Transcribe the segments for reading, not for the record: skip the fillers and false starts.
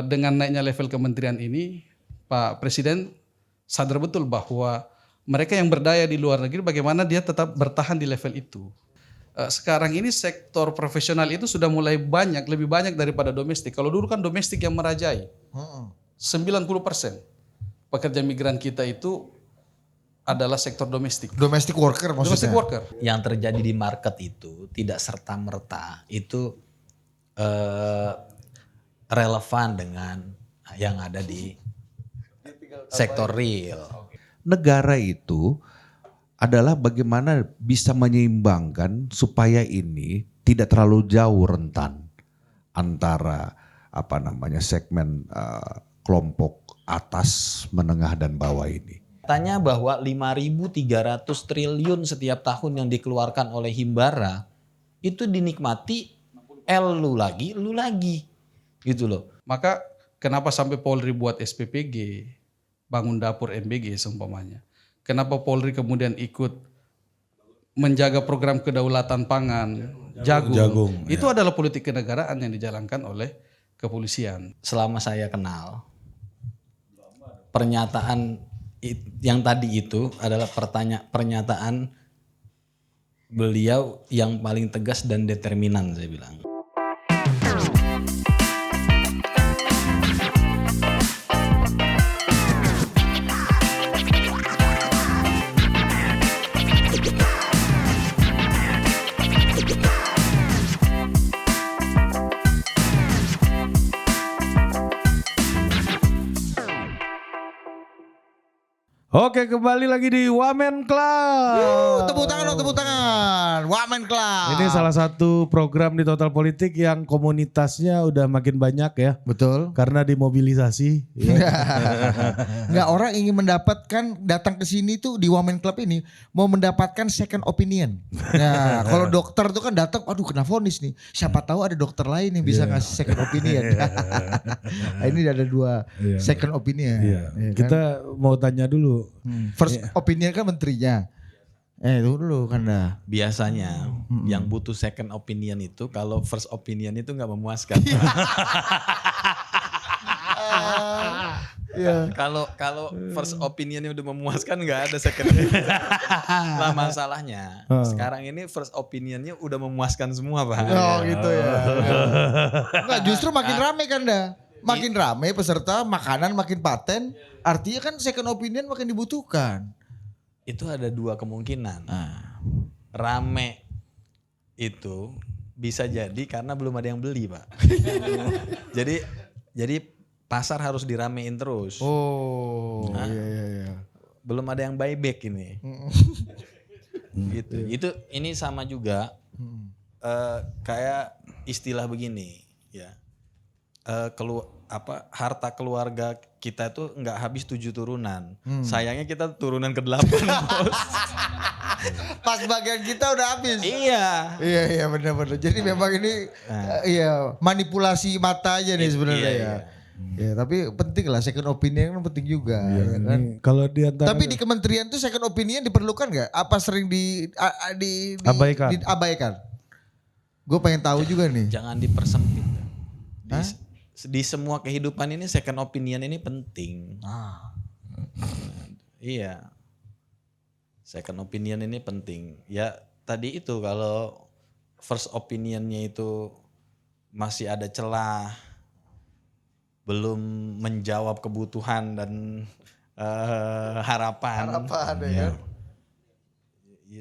dengan naiknya level kementerian ini, Pak Presiden sadar betul bahwa mereka yang berdaya di luar negeri bagaimana dia tetap bertahan di level itu. Sekarang ini sektor profesional itu sudah mulai lebih banyak daripada domestik. Kalau dulu kan domestik yang merajai. 90% pekerja migran kita itu adalah sektor domestik. Domestic worker maksudnya. Domestic worker. Yang terjadi di market itu tidak serta-merta itu relevan dengan yang ada di sektor real. Negara itu adalah bagaimana bisa menyeimbangkan supaya ini tidak terlalu jauh rentan antara segmen kelompok atas, menengah dan bawah ini. Katanya bahwa 5.300 triliun setiap tahun yang dikeluarkan oleh Himbara itu dinikmati lu lagi gitu loh. Maka kenapa sampai Polri buat SPPG, bangun dapur MBG seumpamanya. Kenapa Polri kemudian ikut menjaga program kedaulatan pangan, jagung. Itu adalah politik kenegaraan yang dijalankan oleh kepolisian. Selama saya kenal, pernyataan yang tadi itu adalah pernyataan beliau yang paling tegas dan determinan, saya bilang. Oke, kembali lagi di Wamen Club. Tepuk tangan. Wamen Club. Ini salah satu program di Total Politik yang komunitasnya udah makin banyak ya. Betul. Karena dimobilisasi. Enggak, orang ingin mendapatkan, datang ke sini tuh di Wamen Club ini mau mendapatkan second opinion. Nah, kalau dokter tuh kan datang, aduh kena vonis nih. Siapa tahu ada dokter lain yang bisa ngasih second opinion. Nah, ini ada dua second opinion. Iya. Ya kan? Kita mau tanya dulu. First opinion kan menterinya. Tunggu dulu kan dah. Biasanya yang butuh second opinion itu kalau first opinion itu nggak memuaskan. Kalau first opinionnya udah memuaskan nggak ada second opinion. Lah masalahnya sekarang ini first opinionnya udah memuaskan semua, Pak. Oh gitu ya. Enggak, justru makin rame kan dah. Makin rame peserta, makanan makin paten. Artinya kan second opinion makin dibutuhkan. Itu ada dua kemungkinan. Rame itu bisa jadi karena belum ada yang beli, Pak. jadi pasar harus diramein terus. Oh, iya. Belum ada yang buyback ini. Gitu. Ini sama juga kayak istilah begini, ya. Harta keluarga kita itu nggak habis 7 turunan. Sayangnya kita turunan ke-8. Pas bagian kita udah habis. Iya. Iya benar. Jadi memang ini manipulasi mata aja nih sebenarnya ya. Ya, tapi penting lah second opinion kan penting juga. Ya kan? Kalau di antara Tapi di kementerian tuh second opinion diperlukan nggak? Apa sering diabaikan? Gue pengen tahu juga nih. Jangan dipersempit. Di semua kehidupan ini second opinion ini penting. Iya. Second opinion ini penting. Ya tadi itu kalau first opinionnya itu masih ada celah, belum menjawab kebutuhan dan harapan ya.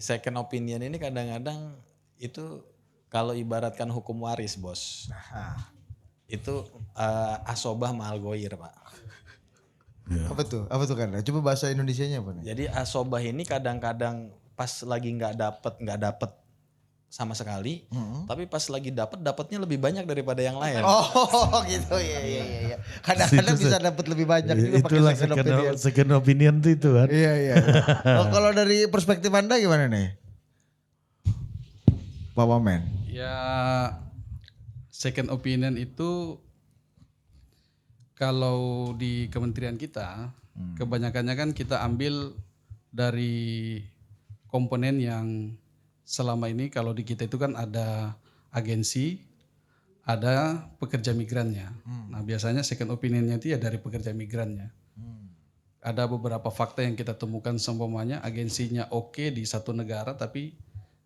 Second opinion ini kadang-kadang itu kalau ibaratkan hukum waris, Bos. Itu asobah ma'al goyir, Pak. Apa tuh kan? Coba bahasa Indonesianya apa nih? Jadi asobah ini kadang-kadang pas lagi nggak dapet sama sekali, tapi pas lagi dapatnya lebih banyak daripada yang lain. Oh gitu ya. Kadang-kadang bisa dapat lebih banyak juga itulah pakai second opinion. second opinion itu kan. Iya. Kalau dari perspektif Anda gimana nih, Pak Wamen? Ya, second opinion itu kalau di kementerian kita kebanyakannya kan kita ambil dari komponen yang selama ini kalau di kita itu kan ada agensi, ada pekerja migrannya. Nah biasanya second opinionnya itu ya dari pekerja migrannya. Ada beberapa fakta yang kita temukan seumpamanya agensinya oke di satu negara tapi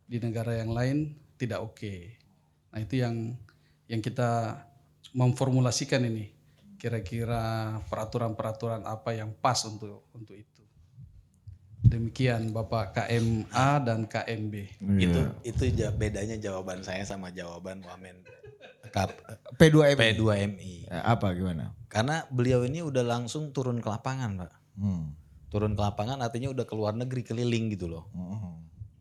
di negara yang lain tidak oke. Nah itu yang kita memformulasikan ini. Kira-kira peraturan-peraturan apa yang pas untuk itu. Demikian Bapak KMA dan KMB. Itu bedanya jawaban saya sama jawaban Wamen P2MI. P2MI. Apa gimana? Karena beliau ini udah langsung turun ke lapangan, Pak. Turun ke lapangan artinya udah ke luar negeri keliling gitu loh.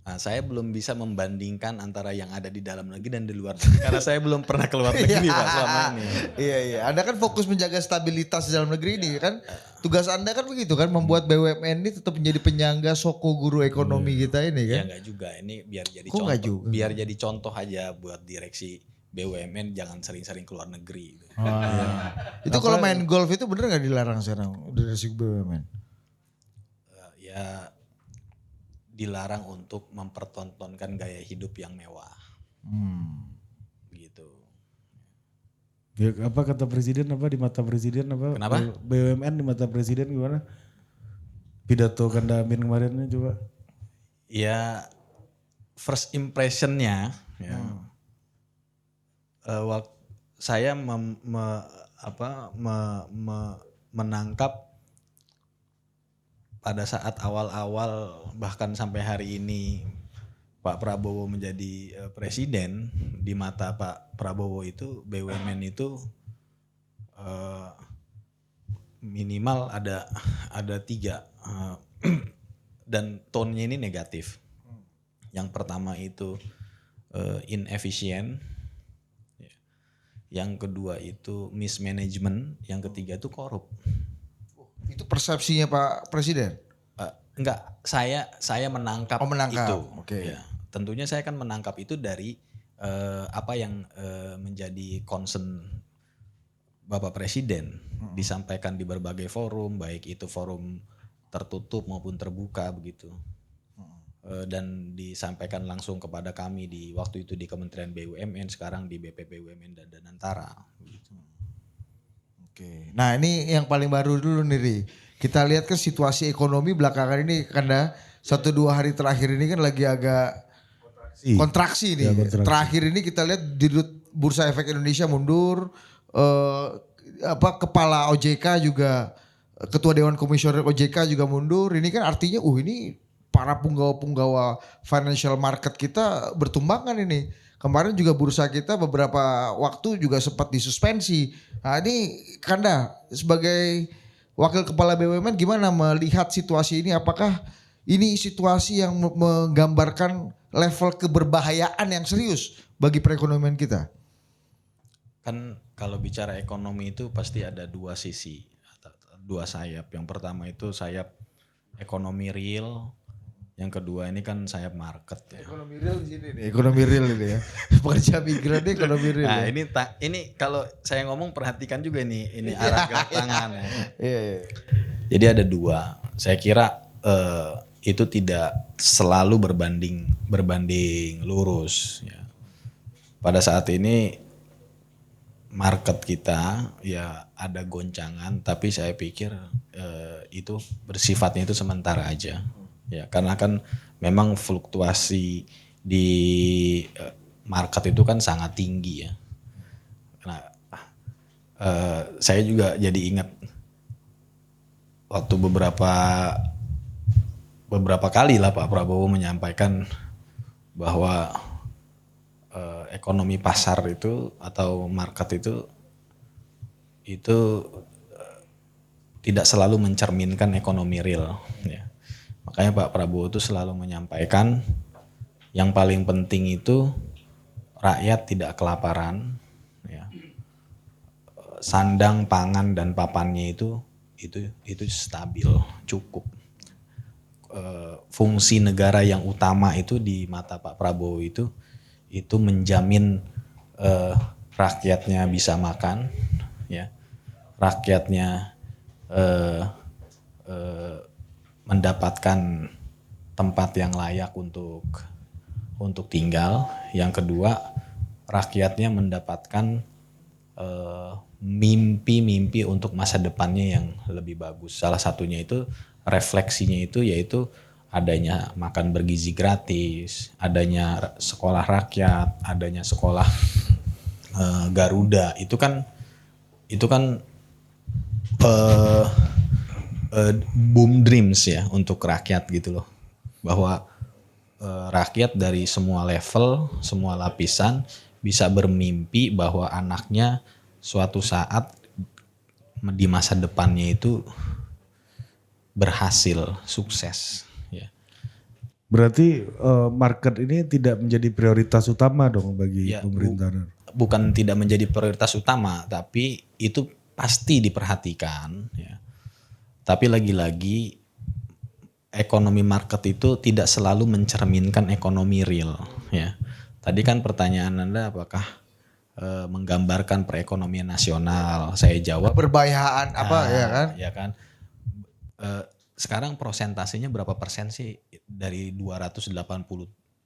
Nah, saya belum bisa membandingkan antara yang ada di dalam negeri dan di luar negeri karena saya belum pernah keluar negeri Pak selama ini. Iya. Anda kan fokus menjaga stabilitas di dalam negeri ini kan. Tugas Anda kan begitu kan, membuat BUMN ini tetap menjadi penyangga soko guru ekonomi kita ini kan. Ya enggak juga, ini biar jadi Kok enggak contoh. juga? Biar jadi contoh aja buat direksi BUMN jangan sering-sering keluar negeri. Gitu. Itu kalau main golf itu bener gak dilarang sekarang dari segi BUMN? Ya dilarang untuk mempertontonkan gaya hidup yang mewah. Gitu. Ya, apa kata presiden apa di mata presiden apa? Kenapa? BUMN di mata presiden gimana? Pidato Kanda Amin kemarin coba. Ya first impressionnya ya, saya menangkap pada saat awal-awal bahkan sampai hari ini Pak Prabowo menjadi presiden, di mata Pak Prabowo itu BUMN itu minimal ada 3 dan tone-nya ini negatif. Yang pertama itu inefisien, yang kedua itu mismanagement, yang ketiga itu korup. Itu persepsinya Pak Presiden? Enggak, saya menangkap, menangkap. itu. Oke. Ya, tentunya saya kan menangkap itu dari apa yang menjadi concern Bapak Presiden, disampaikan di berbagai forum, baik itu forum tertutup maupun terbuka begitu. Dan disampaikan langsung kepada kami di waktu itu di Kementerian BUMN, sekarang di BP BUMN dan Danantara. Gitu. Oke. Nah ini yang paling baru dulu nih Ri. Kita lihat kan situasi ekonomi belakangan ini karena 1-2 hari terakhir ini kan lagi agak kontraksi nih. Ya, kontraksi. Terakhir ini kita lihat di Bursa Efek Indonesia mundur, kepala OJK juga, ketua Dewan Komisioner OJK juga mundur. Ini kan artinya ini para punggawa-punggawa financial market kita bertumbangan ini. Kemarin juga bursa kita beberapa waktu juga sempat disuspensi. Nah ini Kanda sebagai wakil kepala BUMN gimana melihat situasi ini? Apakah ini situasi yang menggambarkan level keberbahayaan yang serius bagi perekonomian kita? Kan kalau bicara ekonomi itu pasti ada 2 sisi, 2 sayap. Yang pertama itu sayap ekonomi real, yang kedua ini kan sayap market ya. Ekonomi real di sini nih, ekonomi real ini ya. Pekerja migran ini ekonomi real. Nah, ya. ini kalau saya ngomong perhatikan juga ini arah gerak tangan ya. Iya. Jadi ada 2. Saya kira itu tidak selalu berbanding lurus ya. Pada saat ini market kita ya ada goncangan, tapi saya pikir itu bersifatnya itu sementara aja. Ya, karena kan memang fluktuasi di market itu kan sangat tinggi ya. Nah, saya juga jadi ingat waktu beberapa kali lah Pak Prabowo menyampaikan bahwa ekonomi pasar itu atau market itu tidak selalu mencerminkan ekonomi real ya. Makanya Pak Prabowo itu selalu menyampaikan yang paling penting itu rakyat tidak kelaparan ya. Sandang, pangan dan papannya itu stabil, cukup. Fungsi negara yang utama itu di mata Pak Prabowo itu menjamin rakyatnya bisa makan, ya, rakyatnya mendapatkan tempat yang layak untuk tinggal. Yang kedua, rakyatnya mendapatkan mimpi-mimpi untuk masa depannya yang lebih bagus. Salah satunya itu refleksinya itu yaitu adanya makan bergizi gratis, adanya sekolah rakyat, adanya sekolah Garuda. Itu kan boom dreams ya untuk rakyat gitu loh. Bahwa rakyat dari semua level, semua lapisan bisa bermimpi bahwa anaknya suatu saat di masa depannya itu berhasil, sukses. Ya. Berarti market ini tidak menjadi prioritas utama dong bagi Ya, pemerintahan. Bukan tidak menjadi prioritas utama, tapi itu pasti diperhatikan. Ya. Tapi lagi-lagi ekonomi market itu tidak selalu mencerminkan ekonomi real. Ya. Tadi kan pertanyaan Anda apakah menggambarkan perekonomian nasional? Saya jawab Berbayahan apa ya kan? Ya kan. Sekarang prosentasenya berapa persen sih dari 280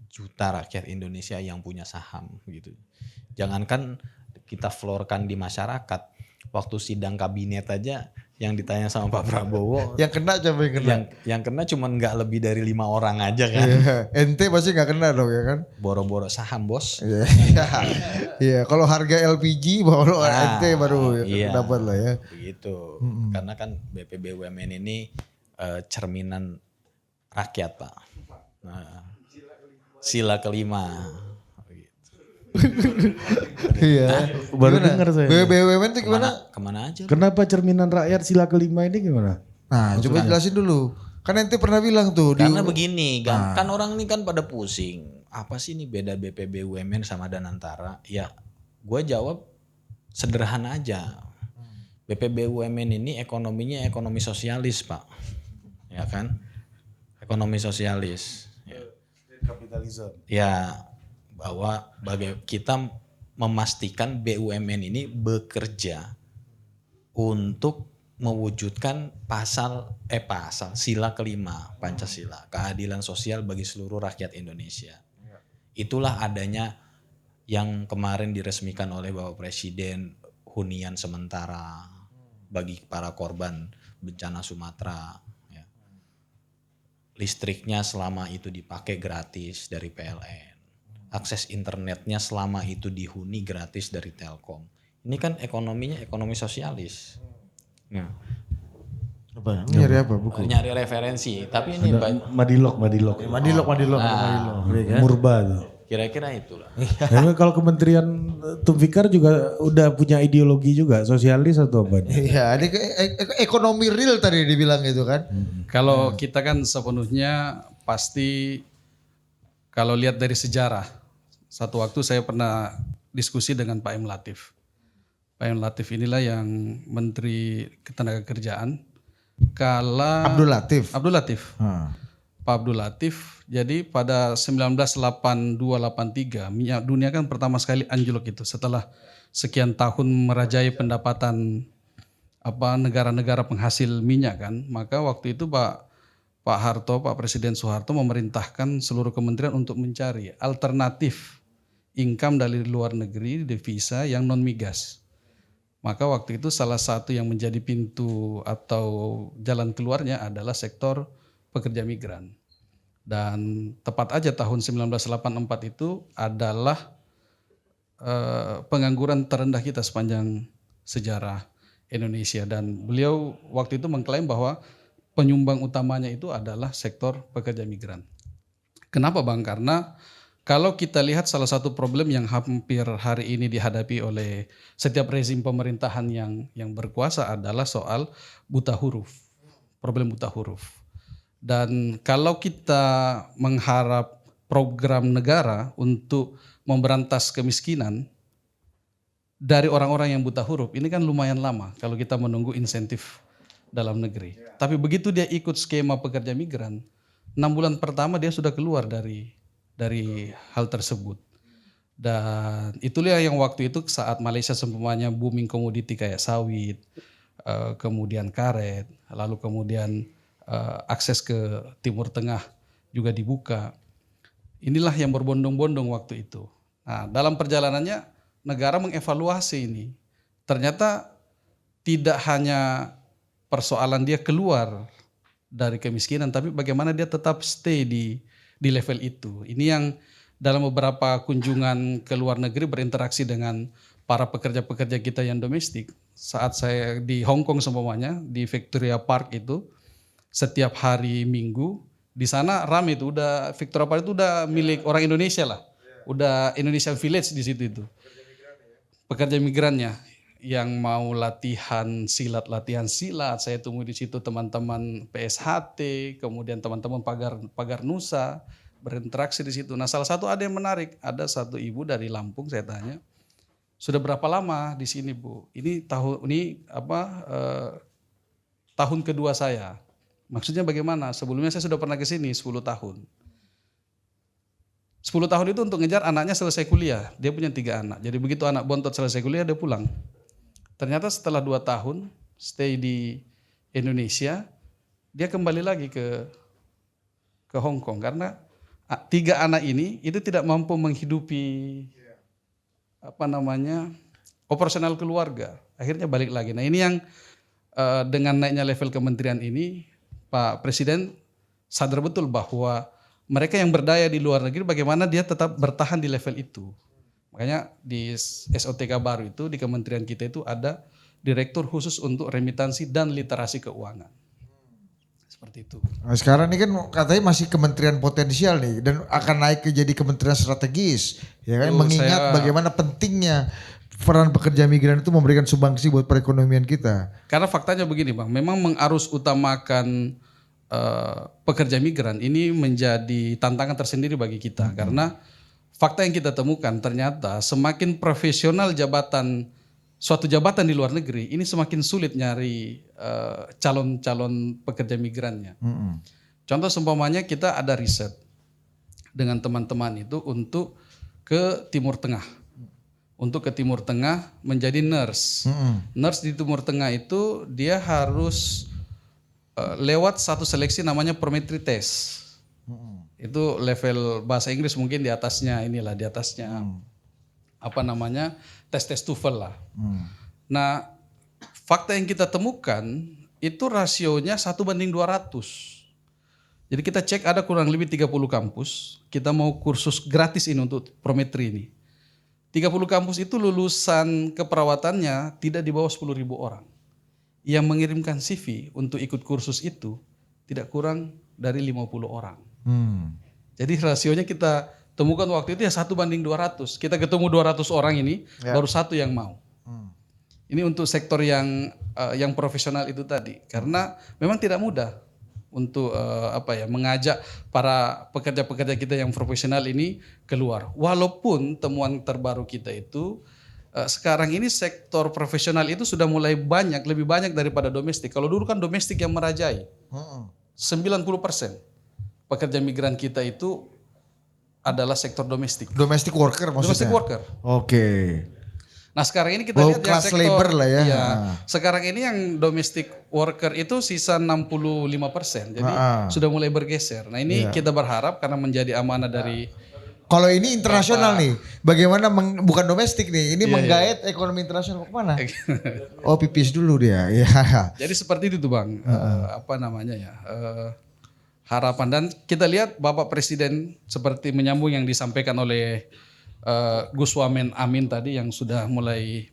juta rakyat Indonesia yang punya saham gitu. Jangankan kita florkan di masyarakat, waktu sidang kabinet aja yang ditanya sama Pak Prabowo, Yang kena coba yang kena. yang kena cuman nggak lebih dari 5 orang aja kan. Iya, ente pasti nggak kena dong ya kan? Boro-boro saham bos. Iya. Iya, kalau harga LPG baru Nah, ente baru iya. dapat lah ya. Begitu. Karena kan BUMN ini cerminan rakyat Pak. Nah, sila kelima. Iya. Baru Gimana? dengar saya. BUMN itu gimana? Kemana aja? Kenapa cerminan rakyat sila kelima ini gimana? Nah, coba jelasin dulu. Kan ente pernah bilang tuh Karena begini, kan orang ini kan pada pusing. Apa sih nih beda BUMN sama Danantara? Ya, gue jawab sederhana aja. BUMN ini ekonominya ekonomi sosialis Pak. Ya kan? Ekonomi sosialis. Ya. Kapitalisme. Ya, bahwa kita memastikan BUMN ini bekerja untuk mewujudkan pasal sila kelima Pancasila, keadilan sosial bagi seluruh rakyat Indonesia. Itulah adanya yang kemarin diresmikan oleh Bapak Presiden, hunian sementara bagi para korban bencana Sumatera. Ya. Listriknya selama itu dipakai gratis dari PLN. Akses internetnya selama itu dihuni gratis dari Telkom. Ini kan ekonominya ekonomi sosialis. Nah, apa? Nyari apa buku? nyari referensi, tapi ini Madilog. Madilog. Iya kan? Murba tuh. kira-kira itulah. Tapi kalau Kementerian Tumfikar juga udah punya ideologi juga, sosialis atau apa? Iya, ini ekonomi real tadi dibilang itu kan. Kalau kita kan sepenuhnya pasti kalau lihat dari sejarah. Satu waktu saya pernah diskusi dengan Pak M. Latif. Pak M. Latif inilah yang Menteri Ketenagakerjaan. Abdul Latif. Abdul Latif. Pak Abdul Latif. Jadi pada 1982-83 minyak dunia kan pertama sekali anjlok itu setelah sekian tahun merajai pendapatan negara-negara penghasil minyak kan. Maka waktu itu Pak Presiden Soeharto memerintahkan seluruh kementerian untuk mencari alternatif income dari luar negeri devisa yang non migas. Maka waktu itu salah satu yang menjadi pintu atau jalan keluarnya adalah sektor pekerja migran. Dan tepat aja tahun 1984 itu adalah pengangguran terendah kita sepanjang sejarah Indonesia. Dan beliau waktu itu mengklaim bahwa penyumbang utamanya itu adalah sektor pekerja migran. Kenapa Bang? Karena kalau kita lihat salah satu problem yang hampir hari ini dihadapi oleh setiap rezim pemerintahan yang berkuasa adalah soal buta huruf, problem buta huruf. Dan kalau kita mengharap program negara untuk memberantas kemiskinan dari orang-orang yang buta huruf, ini kan lumayan lama kalau kita menunggu insentif dalam negeri. Tapi begitu dia ikut skema pekerja migran, 6 bulan pertama dia sudah keluar dari hal tersebut. Dan itulah yang waktu itu saat Malaysia seumpamanya booming komoditi kayak sawit, kemudian karet, lalu kemudian akses ke Timur Tengah juga dibuka. Inilah yang berbondong-bondong waktu itu. Nah, dalam perjalanannya negara mengevaluasi ini. ternyata tidak hanya persoalan dia keluar dari kemiskinan, tapi bagaimana dia tetap stay di level itu. Ini yang dalam beberapa kunjungan ke luar negeri berinteraksi dengan para pekerja-pekerja kita yang domestik. Saat saya di Hong Kong semuanya, di Victoria Park itu, setiap hari Minggu, di sana ramai itu, udah Victoria Park itu udah milik orang Indonesia lah. Udah Indonesia Village di situ itu. Pekerja migrannya yang mau latihan silat, saya temui di situ teman-teman PSHT, kemudian teman-teman pagar Nusa berinteraksi di situ. Nah, salah satu ada yang menarik, ada satu ibu dari Lampung, saya tanya, sudah berapa lama di sini Bu? Tahun kedua saya. Maksudnya bagaimana? Sebelumnya saya sudah pernah ke sini 10 tahun. 10 tahun itu untuk ngejar anaknya selesai kuliah. Dia punya 3 anak. Jadi begitu anak bontot selesai kuliah dia pulang. Ternyata setelah 2 tahun stay di Indonesia, dia kembali lagi ke Hong Kong karena 3 anak ini itu tidak mampu menghidupi operasional keluarga. Akhirnya balik lagi. Nah, ini yang dengan naiknya level kementerian ini, Pak Presiden sadar betul bahwa mereka yang berdaya di luar negeri bagaimana dia tetap bertahan di level itu. Makanya di SOTK baru itu di kementerian kita itu ada direktur khusus untuk remitansi dan literasi keuangan. Seperti itu. Nah, sekarang ini kan katanya masih kementerian potensial nih dan akan naik ke jadi kementerian strategis, ya kan? Mengingat bagaimana pentingnya peran pekerja migran itu memberikan sumbangsi buat perekonomian kita. Karena faktanya begini Bang, memang mengarus utamakan pekerja migran ini menjadi tantangan tersendiri bagi kita karena fakta yang kita temukan ternyata semakin profesional suatu jabatan di luar negeri ini semakin sulit nyari calon-calon pekerja migrannya. Contoh seumpamanya kita ada riset dengan teman-teman itu untuk ke Timur Tengah. Untuk ke Timur Tengah menjadi nurse. Nurse di Timur Tengah itu dia harus lewat satu seleksi namanya prometri test. Itu level bahasa Inggris mungkin di atasnya tes TOEFL lah. Nah, fakta yang kita temukan itu rasionya 1:200. Jadi kita cek ada kurang lebih 30 kampus, kita mau kursus gratis ini untuk prometri ini. 30 kampus itu lulusan keperawatannya tidak di bawah 10.000 orang. Yang mengirimkan CV untuk ikut kursus itu tidak kurang dari 50 orang. Jadi rasionya kita temukan waktu itu ya 1:200. Kita ketemu 200 orang ini, baru 1 yang mau. Ini untuk sektor yang profesional itu tadi. Karena memang tidak mudah untuk mengajak para pekerja-pekerja kita yang profesional ini keluar. Walaupun temuan terbaru kita itu sekarang ini sektor profesional itu sudah mulai lebih banyak daripada domestik. Kalau dulu kan domestik yang merajai. 90% pekerja migran kita itu adalah sektor domestik. Domestic worker maksudnya? Domestic worker. Oke. Nah sekarang ini kita lihat yang sektor labor lah ya. Iya, sekarang ini yang domestic worker itu sisa 65%. Jadi sudah mulai bergeser. Nah ini kita berharap karena menjadi amanah dari kalau ini internasional nih, bagaimana bukan domestik nih, ini menggait ekonomi internasional kemana? Oh pipis dulu dia, ya. Jadi seperti itu tuh Bang, harapan dan kita lihat Bapak Presiden seperti menyambung yang disampaikan oleh Gus Wamen Amin tadi yang sudah mulai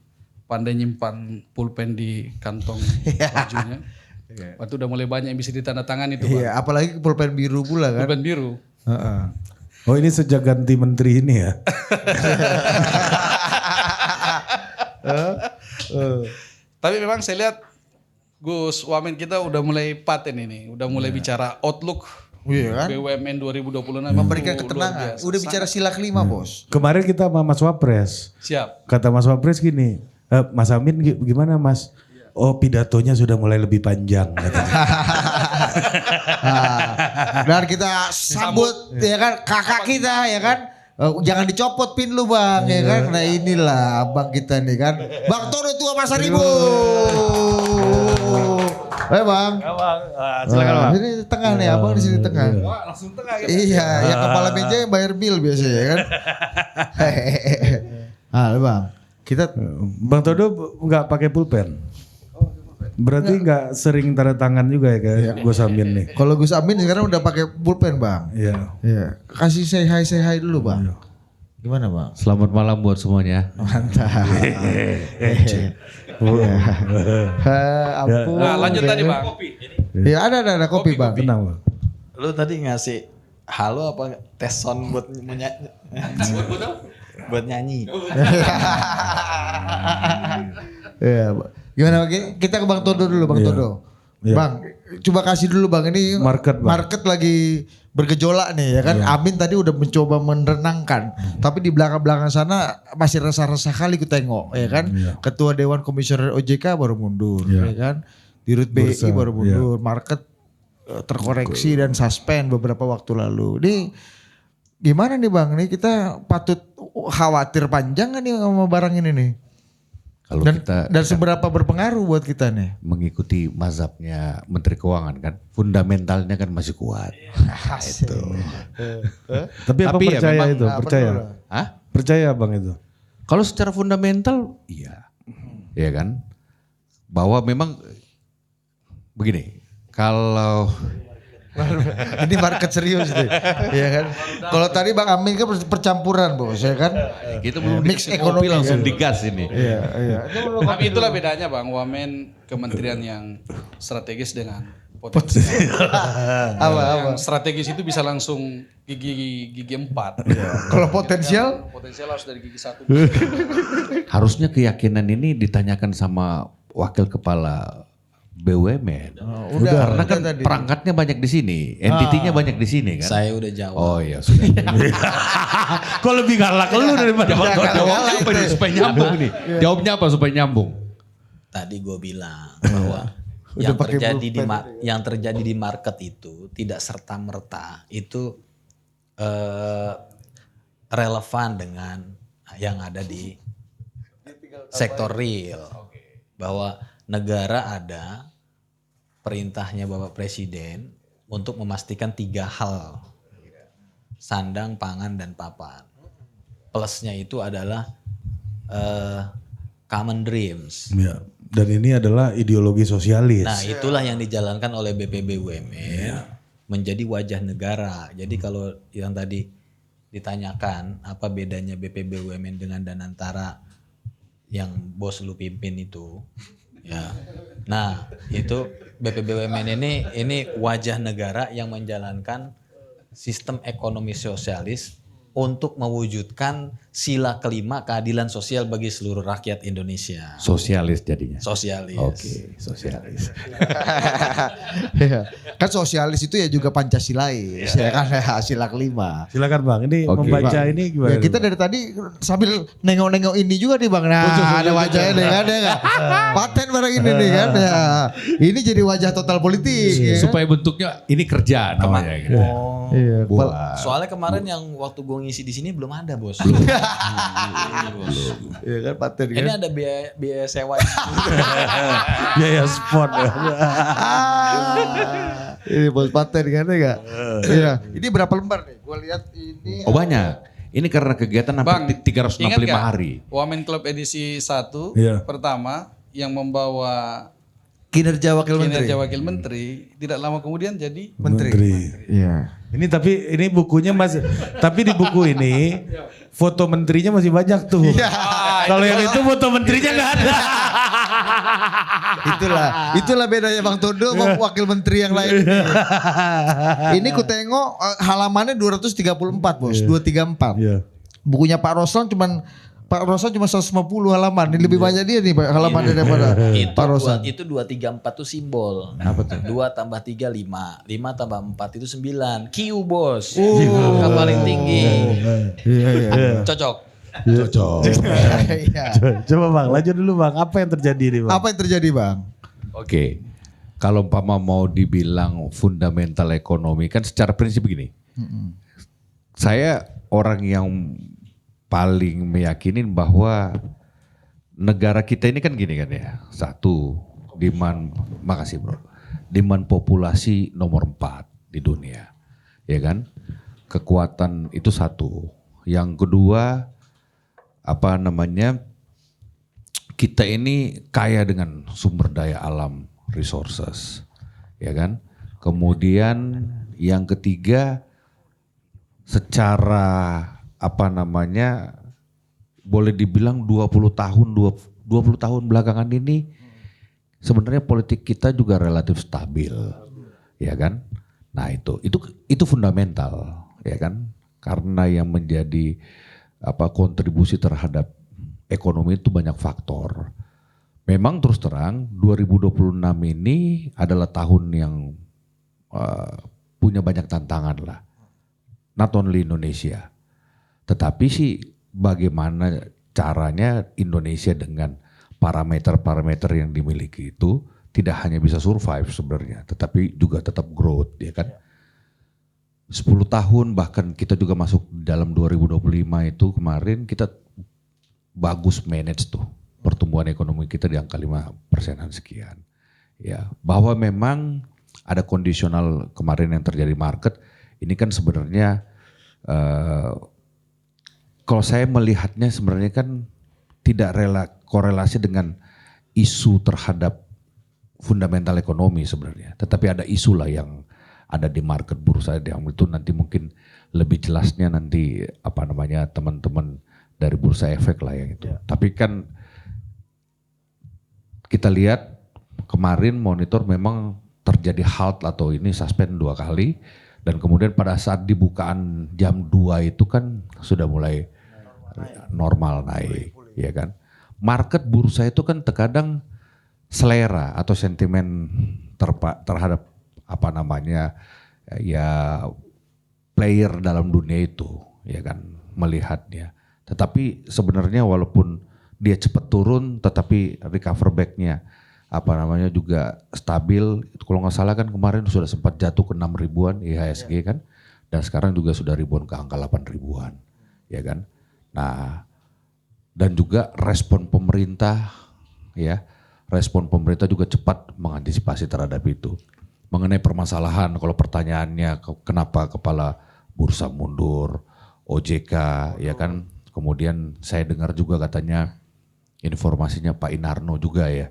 pandai nyimpan pulpen di kantong bajunya. Waktu udah mulai banyak yang bisa ditandatangani itu Bang. Iya, apalagi pulpen biru pula kan. Pulpen biru. Oh ini sejak ganti menteri ini ya? Tapi memang saya lihat Gus Wamen kita udah mulai paten ini, udah mulai bicara outlook BUMN 2026. Memberikan ketenangan, udah bicara sila kelima Bos. Kemarin kita sama Mas Wapres. Siap. Kata Mas Wapres gini, Mas Amin gimana Mas? Oh pidatonya sudah mulai lebih panjang. Dan kita sambut ya kan kakak kita ya kan. Jangan dicopot pin lu Bang ya kan. Nah inilah abang kita nih kan. Bang Tono tua Pasar Ibu. Bang. Silakan Bang. Ini tengah nih abang di sini tengah. Wah langsung tengah gitu. Iya, yang kepala meja yang bayar bill biasanya ya kan. Bang. Kita Bang Todo nggak pakai pulpen. Berarti nggak sering tanda tangan juga ya kayak Gus Amin nih. kalau Gus Amin sekarang udah pakai pulpen bang. Iya. Iya. Kasih say hi dulu bang. Gimana bang? Selamat malam buat semuanya. Mantap. Ampun. Nah, lanjut tadi Bang. Ya ada kopi bang. Tenang Bang. Lu tadi ngasih halo apa tes sound buat nyanyi? Buat nyanyi. Iya. Gimana kita ke Bang Todo dulu Bang Todo. Iya. Bang, coba kasih dulu Bang ini Market, Bang. market lagi bergejolak nih ya kan. Amin tadi udah mencoba menenangkan, tapi di belakang-belakang sana masih resah-resah kali ku tengok ya kan. Ketua Dewan Komisioner OJK baru mundur ya kan. Dirut BI Bursa, baru mundur, market terkoreksi dan suspend beberapa waktu lalu. Ini gimana nih Bang? Ini kita patut khawatir panjang gak nih sama barang ini nih? Kalau Dan, kita dan seberapa berpengaruh buat kita nih? mengikuti mazhabnya Menteri Keuangan kan, fundamentalnya kan masih kuat. Itu. Tapi apa Tapi ya percaya memang- itu? Percaya? Hah? Percaya Bang itu? Kalau secara fundamental, iya, ya kan, bahwa memang begini. Kalau Ini market serius nih, ya kan? Kalau tadi Bang Amin kan percampuran bos, ya kan? kita belum Mix dikasih ekonomi kopi langsung kan? digas ini. Iya, iya. Tapi itulah bedanya Bang, Wamen kementerian yang strategis dengan potensial. Apa? Yang strategis itu bisa langsung gigi 4. Kalau potensial? Potensial harus dari gigi 1. Harusnya keyakinan ini ditanyakan sama wakil kepala BUMN. Udah, Karena kan tadi. perangkatnya banyak di sini, entitinya banyak di sini kan. Saya udah jawab. Oh iya sudah. Kok lebih galak lu daripada Bang Todo? Jawabnya apa nih supaya nyambung nih? Jawabnya apa supaya nyambung? Tadi gue bilang bahwa yang terjadi di market itu tidak serta merta itu relevan dengan yang ada di sektor real. Bahwa negara ada perintahnya Bapak Presiden untuk memastikan 3 hal. Sandang, pangan, dan papan. Plusnya itu adalah common dreams. Ya. Dan ini adalah ideologi sosialis. Nah itulah yang dijalankan oleh BPBUMN menjadi wajah negara. Jadi kalau yang tadi ditanyakan apa bedanya BPBUMN dengan Danantara yang bos lu pimpin itu, ya. Nah itu BPBUMN ini wajah negara yang menjalankan sistem ekonomi sosialis untuk mewujudkan sila kelima keadilan sosial bagi seluruh rakyat Indonesia. Sosialis jadinya. Sosialis. Oke, sosialis. Iya. Kan sosialis itu ya juga Pancasilais, ya kan sila kelima. Silakan Bang, ini Oke. membaca Bang, ini gimana? ya kita dari tadi sambil nengok-nengok ini juga nih Bang. Nah, ada wajahnya nih kan ya kan. Paten barang ini nih kan. Ya. Ini jadi wajah total politik. Ya. Supaya bentuknya ini kerja namanya gitu. Iya. Buat. Soalnya kemarin yang waktu gue ngisi di sini belum ada bos. Iya kan paten kan. Ini ada biaya sewa. Ya spot. Ini bos paten kan ya gak? Iya. Ini berapa lembar nih? Gue lihat ini. Oh banyak. Ini karena kegiatan Bang, hampir 365 ingat nggak? hari. Wamen Club edisi 1 Iya. pertama yang membawa Kinerja wakil menteri. kinerja wakil menteri tidak lama kemudian jadi Menteri. Iya. Ini tapi ini bukunya masih, tapi di buku ini foto menterinya masih banyak tuh. Kalau yang itu foto menterinya nggak ada. Itulah bedanya Bang Todo sama wakil menteri yang lain. Ini ku tengok halamannya 234 bos, 234. Iya. Bukunya Pak Roslan Pak Roslan cuma 150 halaman. Ini lebih banyak dia nih Pak, halamannya daripada Pak Roslan. Itu 234 tuh simbol. Apa tuh? 2 tambah 3 5. 5 tambah 4 itu 9. Q bos. Yang paling tinggi. Iya. Cocok. Cocok. Iya. Coba Bang, lanjut dulu Bang. Apa yang terjadi nih Bang? Apa yang terjadi Bang? Oke. Kalau umpama mau dibilang fundamental ekonomi kan secara prinsip begini. Saya orang yang paling meyakinin bahwa negara kita ini kan gini kan ya. Satu, makasih bro. Demand populasi nomor 4 di dunia. Ya kan? Kekuatan itu satu. Yang kedua, kita ini kaya dengan sumber daya alam, resources, ya kan? Kemudian yang ketiga, secara apa namanya, boleh dibilang 20 tahun belakangan ini sebenarnya politik kita juga relatif stabil, ya kan? Nah itu fundamental, ya kan? Karena yang menjadi kontribusi terhadap ekonomi itu banyak faktor. Memang terus terang 2026 ini adalah tahun yang punya banyak tantangan lah. Not only Indonesia. Tetapi sih bagaimana caranya Indonesia dengan parameter-parameter yang dimiliki itu tidak hanya bisa survive sebenarnya, tetapi juga tetap growth, ya kan. 10 tahun bahkan kita juga masuk dalam 2025 itu kemarin kita bagus manage tuh pertumbuhan ekonomi kita di angka 5%-an sekian. Ya, bahwa memang ada kondisional kemarin yang terjadi market, ini kan sebenarnya kalau saya melihatnya sebenarnya kan tidak korelasi dengan isu terhadap fundamental ekonomi sebenarnya. Tetapi ada isu lah yang ada di market bursa yang itu nanti mungkin lebih jelasnya nanti teman-teman dari bursa efek lah yang itu. Tapi kan kita lihat kemarin monitor memang terjadi halt atau ini suspend 2 kali dan kemudian pada saat dibukaan jam 2 itu kan sudah mulai normal naik, ya kan. Market bursa itu kan terkadang selera atau sentimen terhadap player dalam dunia itu, ya kan, melihatnya. Tetapi sebenarnya walaupun dia cepat turun tetapi recover back-nya juga stabil. Kalau nggak salah kan kemarin sudah sempat jatuh ke 6 ribuan IHSG kan, dan sekarang juga sudah ribuan ke angka 8 ribuan, ya kan. Nah, dan juga respon pemerintah juga cepat mengantisipasi terhadap itu. Mengenai permasalahan, kalau pertanyaannya kenapa kepala bursa mundur, OJK, ya kan. Kemudian saya dengar juga katanya informasinya Pak Inarno juga ya.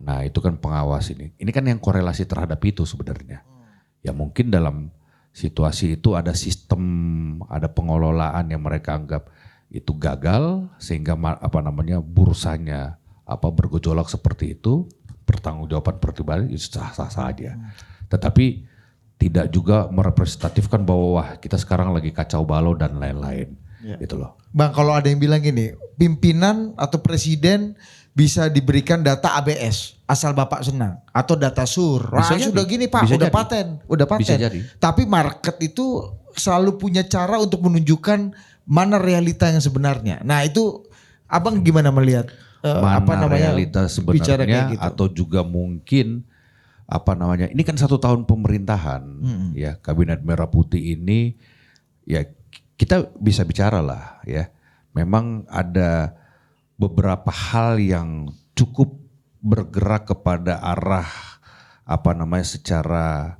Nah itu kan pengawas ini. Ini kan yang korelasi terhadap itu sebenarnya. Ya mungkin dalam situasi itu ada sistem, ada pengelolaan yang mereka anggap itu gagal sehingga bursanya bergejolak seperti itu, pertanggungjawaban pribadi itu sah-sah saja. Tetapi tidak juga merepresentatifkan bahwa wah kita sekarang lagi kacau balau dan lain-lain. Gitu loh. Bang, kalau ada yang bilang gini, pimpinan atau presiden bisa diberikan data ABS asal Bapak senang atau data sur. Sudah gini Pak, udah paten. Bisa jadi. Tapi market itu selalu punya cara untuk menunjukkan mana realita yang sebenarnya. Nah, itu Abang gimana melihat realita sebenarnya gitu? Atau juga mungkin ini kan 1 tahun pemerintahan ya Kabinet Merah Putih ini ya kita bisa bicara lah ya. Memang ada beberapa hal yang cukup bergerak kepada arah secara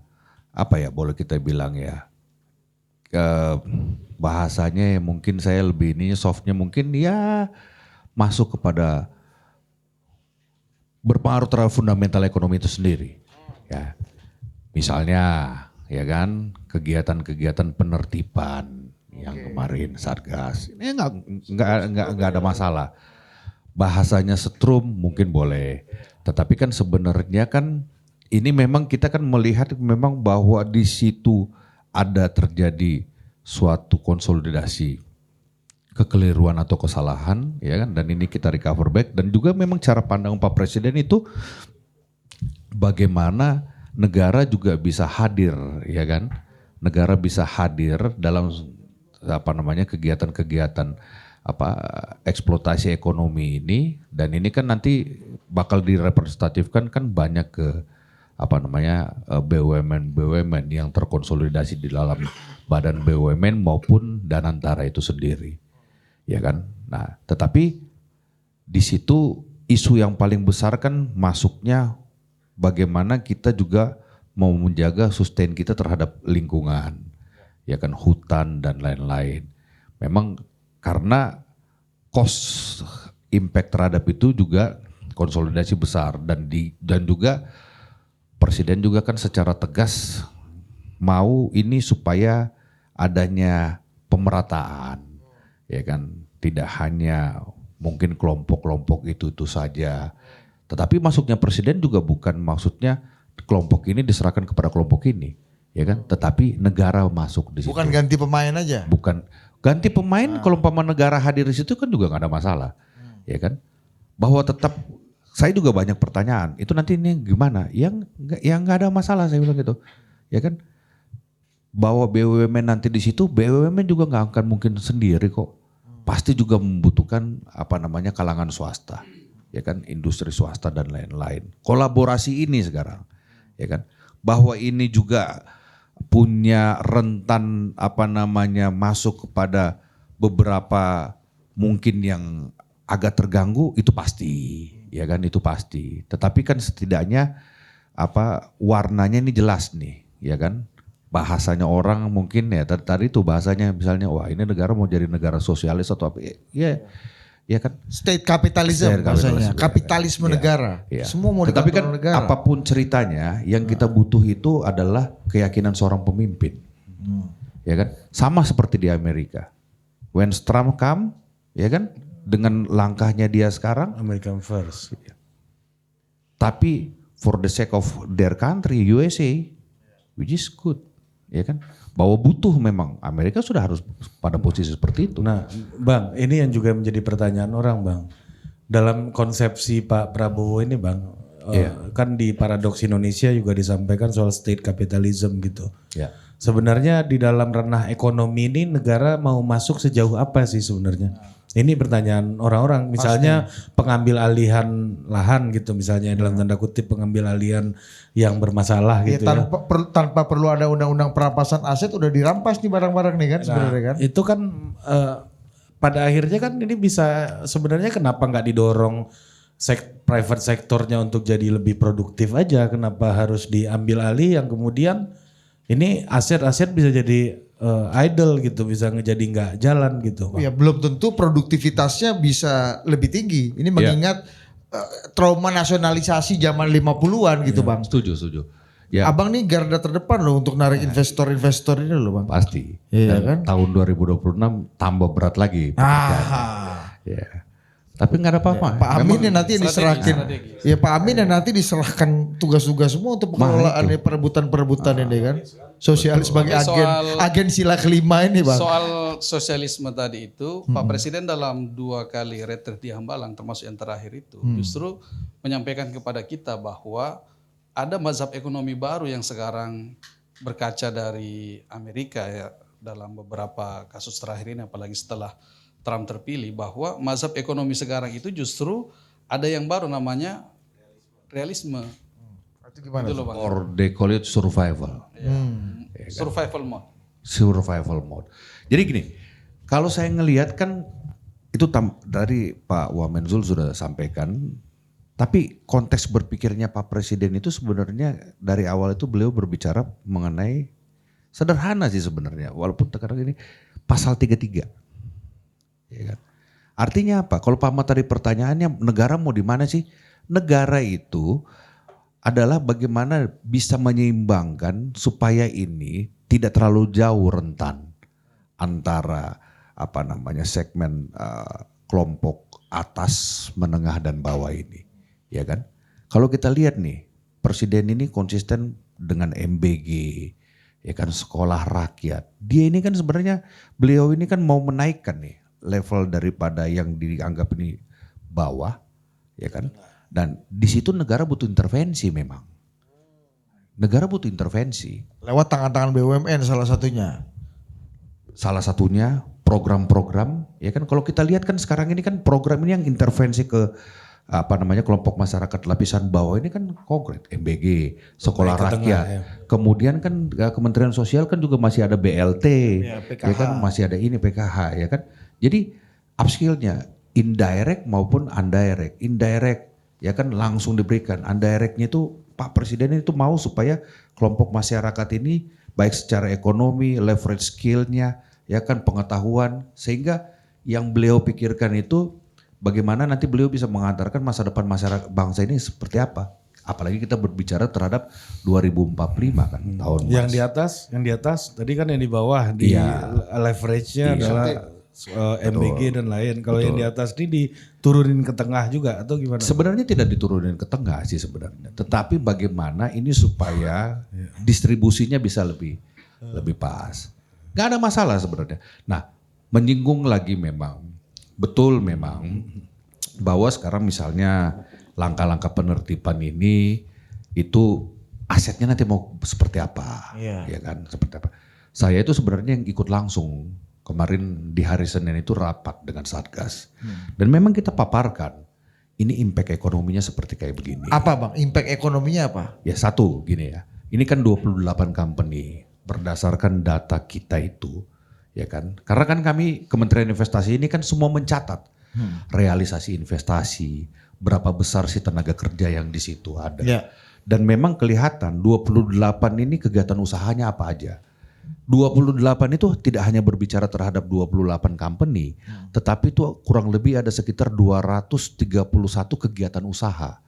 boleh kita bilang ya bahasanya mungkin saya lebih ini softnya mungkin ya masuk kepada berpengaruh terhadap fundamental ekonomi itu sendiri ya. Misalnya ya kan kegiatan-kegiatan penertiban yang kemarin Satgas ini nggak ada masalah. Bahasanya setrum mungkin boleh, tetapi kan sebenarnya kan ini memang kita kan melihat memang bahwa di situ ada terjadi suatu konsolidasi kekeliruan atau kesalahan ya kan, dan ini kita recover back. Dan juga memang cara pandang Pak Presiden itu bagaimana negara juga bisa hadir ya kan, negara bisa hadir dalam kegiatan-kegiatan eksploitasi ekonomi ini, dan ini kan nanti bakal direpresentatifkan kan banyak ke BUMN yang terkonsolidasi di dalam badan BUMN maupun Danantara itu sendiri. Ya kan? Nah, tetapi di situ isu yang paling besar kan masuknya bagaimana kita juga mau menjaga sustain kita terhadap lingkungan. Ya kan, hutan dan lain-lain. Memang karena cost impact terhadap itu juga konsolidasi besar dan juga presiden juga kan secara tegas mau ini supaya adanya pemerataan, ya kan, tidak hanya mungkin kelompok-kelompok itu saja, tetapi masuknya presiden juga bukan maksudnya kelompok ini diserahkan kepada kelompok ini, ya kan, tetapi negara masuk di situ. Bukan ganti pemain aja. Bukan ganti pemain, kalau umpama negara hadir di situ kan juga nggak ada masalah, ya kan, bahwa tetap. Saya juga banyak pertanyaan, itu nanti ini gimana? Yang nggak ada masalah, saya bilang gitu, ya kan. Bahwa BUMN nanti di situ, BUMN juga nggak akan mungkin sendiri kok, pasti juga membutuhkan kalangan swasta, ya kan, industri swasta dan lain-lain. Kolaborasi ini sekarang, ya kan, bahwa ini juga punya rentan masuk kepada beberapa mungkin yang agak terganggu, itu pasti. Ya kan, itu pasti. Tetapi kan setidaknya warnanya ini jelas nih, ya kan. Bahasanya orang mungkin ya tadi itu bahasanya misalnya wah ini negara mau jadi negara sosialis atau apa. Ya kan. State capitalism bahasanya, kapitalisme negara. Ya. Semua mau tetapi kan negara. apapun ceritanya yang kita butuh itu adalah keyakinan seorang pemimpin. Ya kan? Sama seperti di Amerika. When Trump come, ya kan? Dengan langkahnya dia sekarang, American first. tapi for the sake of their country, USA, which is good, ya kan? Bahwa butuh memang Amerika sudah harus pada posisi seperti itu. Nah, Bang, ini yang juga menjadi pertanyaan orang, Bang. Dalam konsepsi Pak Prabowo ini, Bang, kan di Paradoks Indonesia juga disampaikan soal state capitalism gitu. Ya. Sebenarnya di dalam ranah ekonomi ini negara mau masuk sejauh apa sih sebenarnya? Ini pertanyaan orang-orang, misalnya pengambil alihan lahan gitu, misalnya dalam tanda kutip pengambil alihan yang bermasalah gitu ya. Tanpa perlu ada undang-undang perampasan aset udah dirampas nih barang-barang nih kan sebenarnya kan. Itu kan pada akhirnya kan ini bisa sebenarnya kenapa nggak didorong private sektornya untuk jadi lebih produktif aja? Kenapa harus diambil alih yang kemudian ini aset-aset bisa jadi idle gitu, bisa jadi nggak jalan gitu. Ya belum tentu produktivitasnya bisa lebih tinggi. Ini mengingat trauma nasionalisasi zaman 50-an gitu Bang. Setuju. Ya. Abang nih garda terdepan loh untuk narik investor-investor ini loh Bang. Pasti. Iya Dan kan? tahun 2026 tambah berat lagi pekerjaannya. Ya. Tapi nggak ada apa-apa. Pak Amin yang nanti diserahkan. Ya Pak Amin yang nanti diserahkan tugas-tugas semua untuk pengelolaan perebutan-perebutan ini kan. Sosialis sebagai agen sila kelima ini Bang. Soal sosialisme tadi itu, Pak Presiden dalam 2 kali retret di Hambalang termasuk yang terakhir itu justru menyampaikan kepada kita bahwa ada mazhab ekonomi baru yang sekarang berkaca dari Amerika ya dalam beberapa kasus terakhir ini apalagi setelah Trump terpilih, bahwa mazhab ekonomi sekarang itu justru ada yang baru namanya realisme. Itu gimana? Itu loh, Bang. Or they call it survival. Survival mode. Survival mode. Jadi gini, kalau saya ngelihat kan itu dari Pak Wamenzul sudah sampaikan, tapi konteks berpikirnya Pak Presiden itu sebenarnya dari awal itu beliau berbicara mengenai sederhana sih sebenarnya, walaupun sekarang ini pasal 33. Ya kan? Artinya apa? Kalau Pak Ahmad tadi pertanyaannya negara mau di mana sih? Negara itu adalah bagaimana bisa menyeimbangkan supaya ini tidak terlalu jauh rentan antara segmen kelompok atas, menengah dan bawah ini, ya kan? Kalau kita lihat nih, presiden ini konsisten dengan MBG, ya kan, sekolah rakyat. Dia ini kan sebenarnya beliau ini kan mau menaikkan nih level daripada yang dianggap ini bawah, ya kan? Dan di situ negara butuh intervensi memang. Negara butuh intervensi. Lewat tangan-tangan BUMN salah satunya. Salah satunya program-program, ya kan? Kalau kita lihat kan sekarang ini kan program ini yang intervensi ke kelompok masyarakat lapisan bawah ini kan konkret, MBG, sekolah rakyat. Kemudian kan Kementerian Sosial kan juga masih ada BLT, ya kan, masih ada ini PKH, ya kan. Jadi upskillnya indirect maupun indirect. Indirect ya kan langsung diberikan. Indirectnya itu Pak Presiden itu mau supaya kelompok masyarakat ini baik secara ekonomi, leverage skillnya, ya kan, pengetahuan, sehingga yang beliau pikirkan itu bagaimana nanti beliau bisa mengantarkan masa depan masyarakat bangsa ini seperti apa. Apalagi kita berbicara terhadap 2045 kan tahun Yang di atas tadi kan yang di bawah di Iya. leverage-nya Iya. adalah MBG dan lain. Kalau yang di atas ini diturunin ke tengah juga atau gimana? Sebenarnya tidak diturunin ke tengah sih sebenarnya. Tetapi bagaimana ini supaya distribusinya bisa lebih pas. Gak ada masalah sebenarnya. Nah, menyinggung lagi memang, betul memang bahwa sekarang misalnya langkah-langkah penertiban ini itu asetnya nanti mau seperti apa, ya kan? Seperti apa? Saya itu sebenarnya yang ikut langsung kemarin di hari Senin itu rapat dengan Satgas, dan memang kita paparkan ini impact ekonominya seperti kayak begini. Apa bang? Impact ekonominya apa? Ya satu gini ya, ini kan 28 company berdasarkan data kita itu, ya kan? Karena kan kami Kementerian Investasi ini kan semua mencatat realisasi investasi, berapa besar sih tenaga kerja yang di situ ada. Ya. Dan memang kelihatan 28 ini kegiatan usahanya apa aja. 28 itu tidak hanya berbicara terhadap 28 company, tetapi itu kurang lebih ada sekitar 231 kegiatan usaha.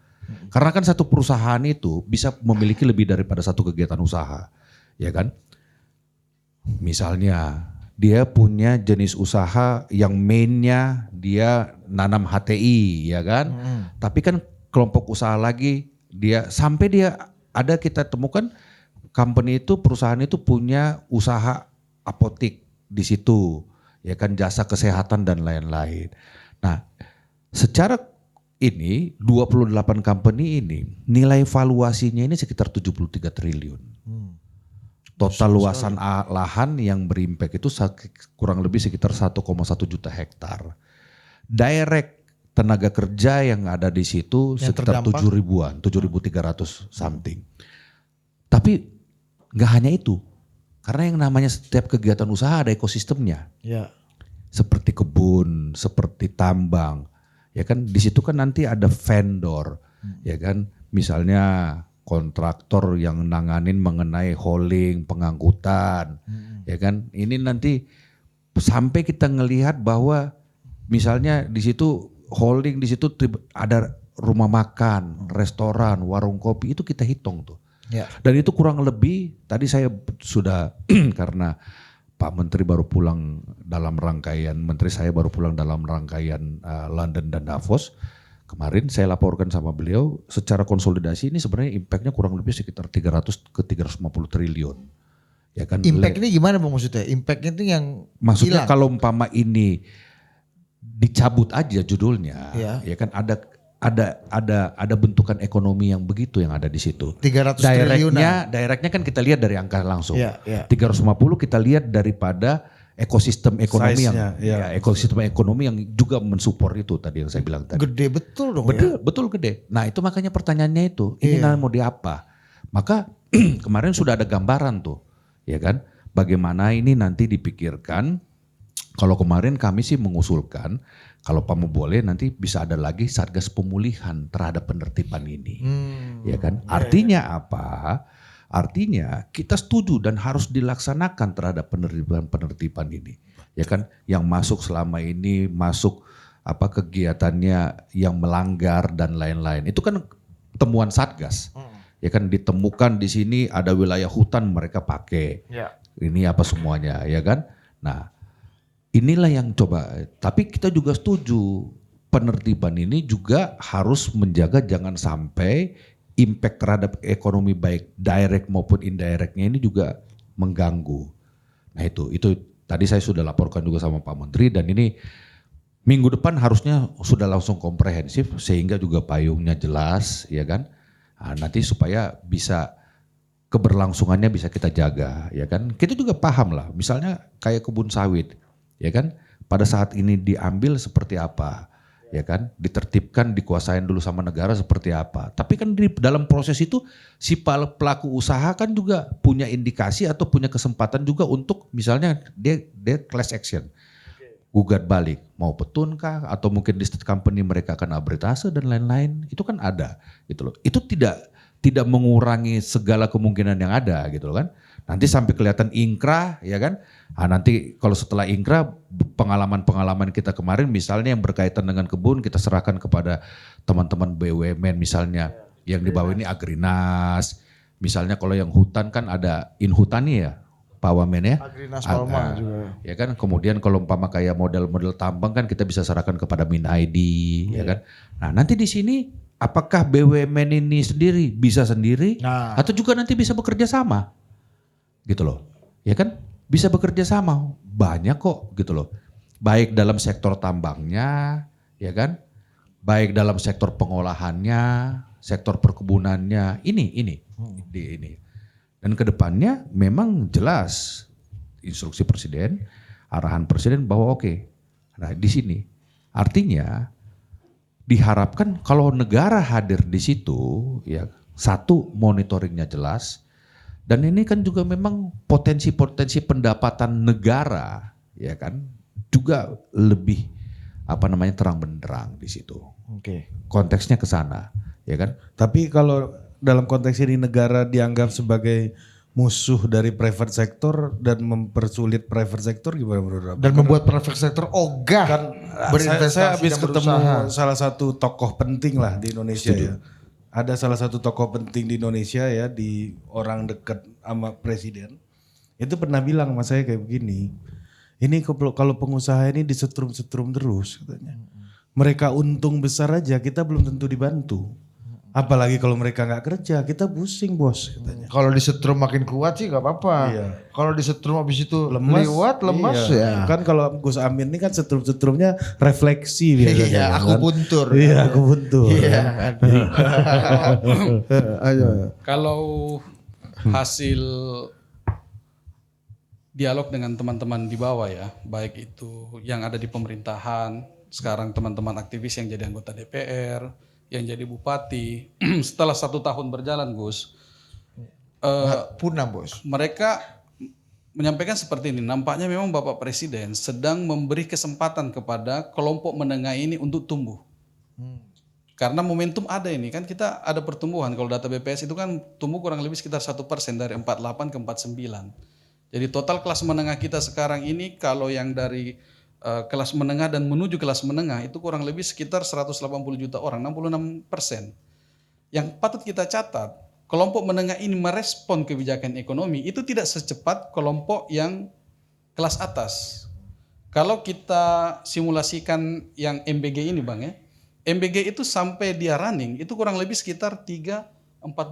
Karena kan satu perusahaan itu bisa memiliki lebih daripada satu kegiatan usaha, ya kan? Misalnya dia punya jenis usaha yang mainnya dia nanam HTI, ya kan? Tapi kan kelompok usaha lagi dia sampai dia ada kita temukan company itu perusahaan itu punya usaha apotik di situ, ya kan, jasa kesehatan dan lain-lain. Nah, secara ini 28 company ini nilai valuasinya ini sekitar 73 triliun. Total luasan lahan yang berimpact itu kurang lebih sekitar 1,1 juta hektar. Direct tenaga kerja yang ada di situ Yang sekitar terdampak? 7 ribuan, 7.300 something. Tapi nggak hanya itu, karena yang namanya setiap kegiatan usaha ada ekosistemnya. Ya. Seperti kebun, seperti tambang, ya kan. Di situ kan nanti ada vendor, ya kan. Misalnya kontraktor yang nanganin mengenai hauling, pengangkutan, ya kan. Ini nanti sampai kita ngelihat bahwa misalnya di situ hauling, di situ ada rumah makan, restoran, warung kopi, itu kita hitung tuh. Ya. Dan itu kurang lebih tadi saya sudah karena Pak Menteri baru pulang dalam rangkaian, Menteri saya baru pulang dalam rangkaian London dan Davos. Kemarin saya laporkan sama beliau secara konsolidasi ini sebenarnya impactnya kurang lebih sekitar 300 ke 350 triliun. Ya kan? Impact ini gimana bang maksudnya? Impactnya itu yang Maksudnya hilang. kalau umpama ini dicabut aja judulnya, Ya. ya kan ada bentukan ekonomi yang begitu yang ada di situ. 300 triliunan. Directnya kan kita lihat dari angka langsung. Ya, ya. 350 kita lihat daripada ekosistem ekonomi Size-nya, yang ekosistem ekonomi yang juga mensupport itu tadi yang saya bilang tadi. Gede betul dong Betul gede. Nah, itu makanya pertanyaannya itu, ini Iya. mau diapa? Maka kemarin sudah ada gambaran tuh, ya kan? Bagaimana ini nanti dipikirkan. Kalau kemarin kami sih mengusulkan kalau Pak mau boleh nanti bisa ada lagi Satgas Pemulihan terhadap penertiban ini. Ya kan? Artinya apa? Artinya kita setuju dan harus dilaksanakan terhadap penertiban ini. Ya kan? Yang masuk selama ini masuk apa kegiatannya yang melanggar dan lain-lain. Itu kan temuan Satgas. Ya kan ditemukan di sini ada wilayah hutan mereka pakai. Ini apa semuanya, ya kan? Nah, inilah yang coba, tapi kita juga setuju penertiban ini juga harus menjaga jangan sampai impact terhadap ekonomi baik direct maupun indirectnya ini juga mengganggu. Nah itu tadi saya sudah laporkan juga sama Pak Menteri dan ini minggu depan harusnya sudah langsung komprehensif sehingga juga payungnya jelas, ya kan? Nah, nanti supaya bisa keberlangsungannya bisa kita jaga, ya kan? Kita juga paham lah, misalnya kayak kebun sawit. Ya kan, pada saat ini diambil seperti apa, ya kan, ditertibkan, dikuasain dulu sama negara seperti apa. Tapi kan di dalam proses itu si pelaku usaha kan juga punya indikasi atau punya kesempatan juga untuk misalnya dia class action, gugat balik, mau petunkah atau mungkin listed company mereka akan arbitrase dan lain-lain, itu kan ada, gitu loh. Itu tidak tidak mengurangi segala kemungkinan yang ada gitu loh kan. Nanti sampai kelihatan ingkrah ya kan. Nah, nanti kalau setelah ingkrah pengalaman-pengalaman kita kemarin misalnya yang berkaitan dengan kebun kita serahkan kepada teman-teman BUMN misalnya. Yang di bawah ini Agrinas. Misalnya kalau yang hutan kan ada Inhutani ya Pak Wamen ya. Agrinas Palma juga. Ya kan kemudian kalau umpama kayak model-model tambang kan kita bisa serahkan kepada MinID ya kan. Nah nanti di sini apakah BUMN ini sendiri bisa sendiri atau juga nanti bisa bekerja sama gitu loh. Ya kan bisa bekerja sama banyak kok gitu loh. Baik dalam sektor tambangnya ya kan. Baik dalam sektor pengolahannya, sektor perkebunannya ini. Dan kedepannya memang jelas instruksi presiden, arahan presiden bahwa oke, nah di sini artinya diharapkan kalau negara hadir di situ ya satu monitoringnya jelas dan ini kan juga memang potensi-potensi pendapatan negara ya kan juga lebih terang benderang di situ. Oke. Konteksnya ke sana ya kan. Tapi kalau dalam konteks ini negara dianggap sebagai musuh dari private sector dan mempersulit private sector gimana menurut Abang? Dan membuat private sector ogah Kan berinvestasi saya habis dan ketemu berusaha. salah satu tokoh penting lah di Indonesia ya. Ada salah satu tokoh penting di Indonesia ya di orang dekat sama presiden. Itu pernah bilang sama saya kayak begini. Ini kalau pengusaha ini disetrum-setrum terus katanya. Mereka untung besar aja kita belum tentu dibantu. Apalagi kalau mereka nggak kerja, kita pusing bos katanya. Kalau disetrum makin kuat sih gak apa-apa. Iya. Kalau disetrum habis itu lemas iya. ya. Kan kalau Gus Amin ini kan setrum-setrumnya refleksi biasanya. Iya, kan? aku buntur. Iya, aku buntur. Iya. Ayo. Kalau hasil dialog dengan teman-teman di bawah ya, baik itu yang ada di pemerintahan, sekarang teman-teman aktivis yang jadi anggota DPR, yang jadi bupati, setelah 1 tahun berjalan Gus, Punah bos. mereka menyampaikan seperti ini, nampaknya memang Bapak Presiden sedang memberi kesempatan kepada kelompok menengah ini untuk tumbuh. Karena momentum ada ini, kan kita ada pertumbuhan, kalau data BPS itu kan tumbuh kurang lebih sekitar 1% dari 48 ke 49. Jadi total kelas menengah kita sekarang ini kalau yang dari kelas menengah dan menuju kelas menengah itu kurang lebih sekitar 180 juta orang, 66%. Yang patut kita catat, kelompok menengah ini merespon kebijakan ekonomi itu tidak secepat kelompok yang kelas atas. Kalau kita simulasikan yang MBG ini Bang ya, MBG itu sampai dia running itu kurang lebih sekitar 3-4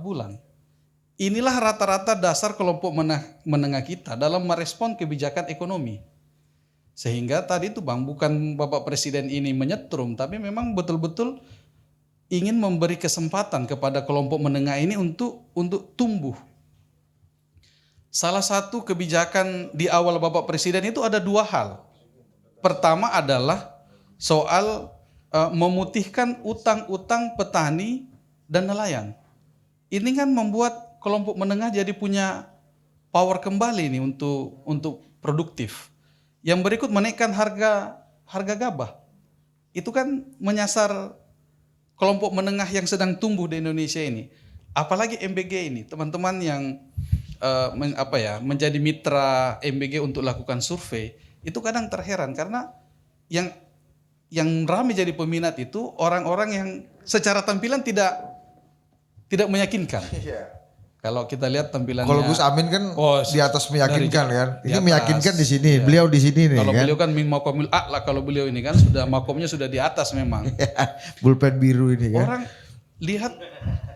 bulan. Inilah rata-rata dasar kelompok menengah kita dalam merespon kebijakan ekonomi. Sehingga tadi itu Bang, bukan Bapak Presiden ini menyetrum, tapi memang betul-betul ingin memberi kesempatan kepada kelompok menengah ini untuk tumbuh. Salah satu kebijakan di awal Bapak Presiden itu ada 2 hal. Pertama adalah soal memutihkan utang-utang petani dan nelayan. Ini kan membuat kelompok menengah jadi punya power kembali nih untuk produktif. Yang berikut menaikkan harga gabah. Itu kan menyasar kelompok menengah yang sedang tumbuh di Indonesia ini. Apalagi MBG ini, teman-teman yang menjadi mitra MBG untuk lakukan survei, itu kadang terheran karena yang ramai jadi peminat itu orang-orang yang secara tampilan tidak meyakinkan. Kalau kita lihat tampilannya. Kalau Gus Amin kan di atas meyakinkan kan. di Ini atas, meyakinkan di sini, iya. beliau di sini nih Kalau kan. beliau kan min makomil A lah, kalau beliau ini kan sudah makomnya sudah di atas memang. Bulpen biru ini kan. Orang lihat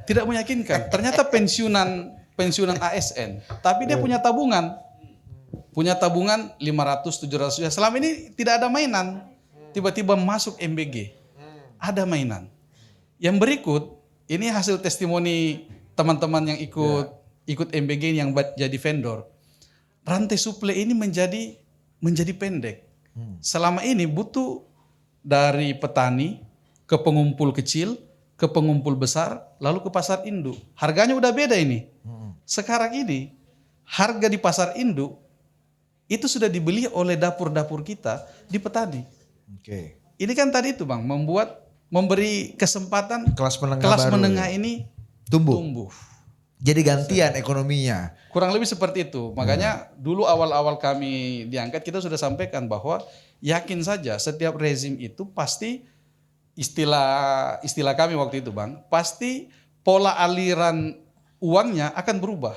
tidak meyakinkan. Ternyata pensiunan ASN, tapi dia punya tabungan. Punya tabungan 500-700 juta. Selama ini tidak ada mainan. Tiba-tiba masuk MBG. Ada mainan. Yang berikut, ini hasil testimoni teman-teman yang ikut MBG yang jadi vendor. Rantai suplai ini menjadi pendek. Selama ini butuh dari petani ke pengumpul kecil, ke pengumpul besar, lalu ke pasar induk. Harganya udah beda ini. Sekarang ini harga di pasar induk itu sudah dibeli oleh dapur-dapur kita di petani. Ini kan tadi itu Bang, memberi kesempatan kelas menengah ini tumbuh. Jadi gantian ekonominya. Kurang lebih seperti itu. Makanya dulu awal-awal kami diangkat kita sudah sampaikan bahwa yakin saja setiap rezim itu pasti istilah kami waktu itu Bang, pasti pola aliran uangnya akan berubah.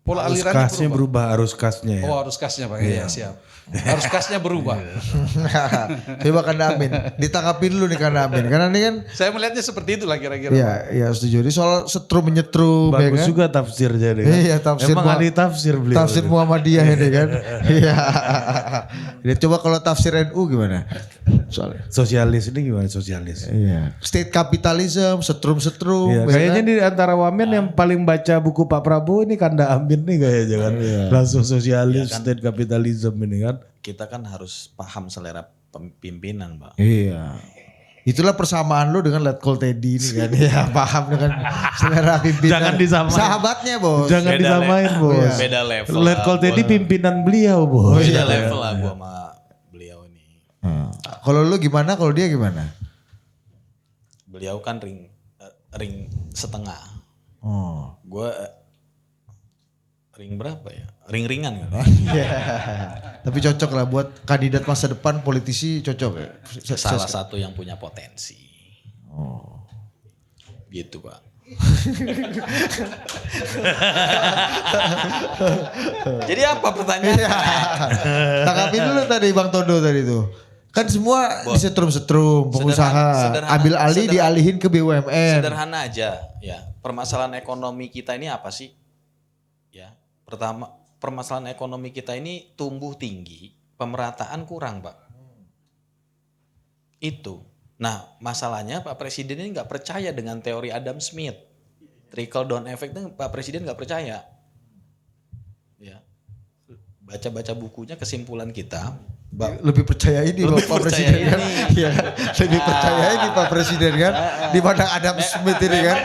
Pola Arus alirannya kasnya berubah, arus kasnya ya. Oh, arus kasnya Bang. Iya, siap. Arus kasnya berubah. Coba Kanda Amin, ditanggapi dulu nih Kanda Amin. Karena ini kan Saya melihatnya seperti itulah kira-kira. iya setuju. Ini soal setrum menyetrum ya Bagus kan. juga tafsirnya deh. Kan? Iya, tafsir Emang ahli tafsir beliau. Tafsir Muhammadiyah ini kan. Iya. Jadi coba kalau tafsir NU gimana? Soalnya. Sosialis ini gimana sosialis? Iya. State capitalism, setrum-setrum. Iya, ya kayaknya kan? di antara wamen yang paling baca buku Pak Prabowo ini Kanda Amin nih kayaknya kan. Langsung sosialis, state capitalism ini kan. Kita kan harus paham selera pimpinan, Pak. Iya. Itulah persamaan lu dengan Letkol Teddy ini kan. Iya, paham dengan selera pimpinan. Jangan disamain. Sahabatnya, Bos. Jangan disamain bos. Beda level. Letkol lah, Teddy gua- pimpinan beliau bos. Beda level lah gua sama beliau ini. Kalau lu gimana? Kalau dia gimana? Beliau kan ring setengah. Oh. Gue ring berapa ya? Ring-ringan kan? Iya. Tapi cocok lah buat kandidat masa depan politisi cocok ya. Salah satu yang punya potensi. Gitu Pak. Jadi apa pertanyaannya? Tanggapin dulu tadi Bang Todo tadi tuh. Kan semua disetrum-setrum pengusaha. Sederhana- Ambil alih sederhana- dialihin ke BUMN. Sederhana aja ya. Permasalahan ekonomi kita ini apa sih? Ya, pertama permasalahan ekonomi kita ini tumbuh tinggi, pemerataan kurang, Pak. Itu. Nah, masalahnya Pak Presiden ini nggak percaya dengan teori Adam Smith. Trickle down effect itu Pak Presiden nggak percaya. Ya. Baca-baca bukunya kesimpulan kita, Lebih percaya ini Lebih Pak percaya Presiden kan. ini. Iya, lebih percaya ini Pak Presiden kan. Di mana Adam Smith ini kan.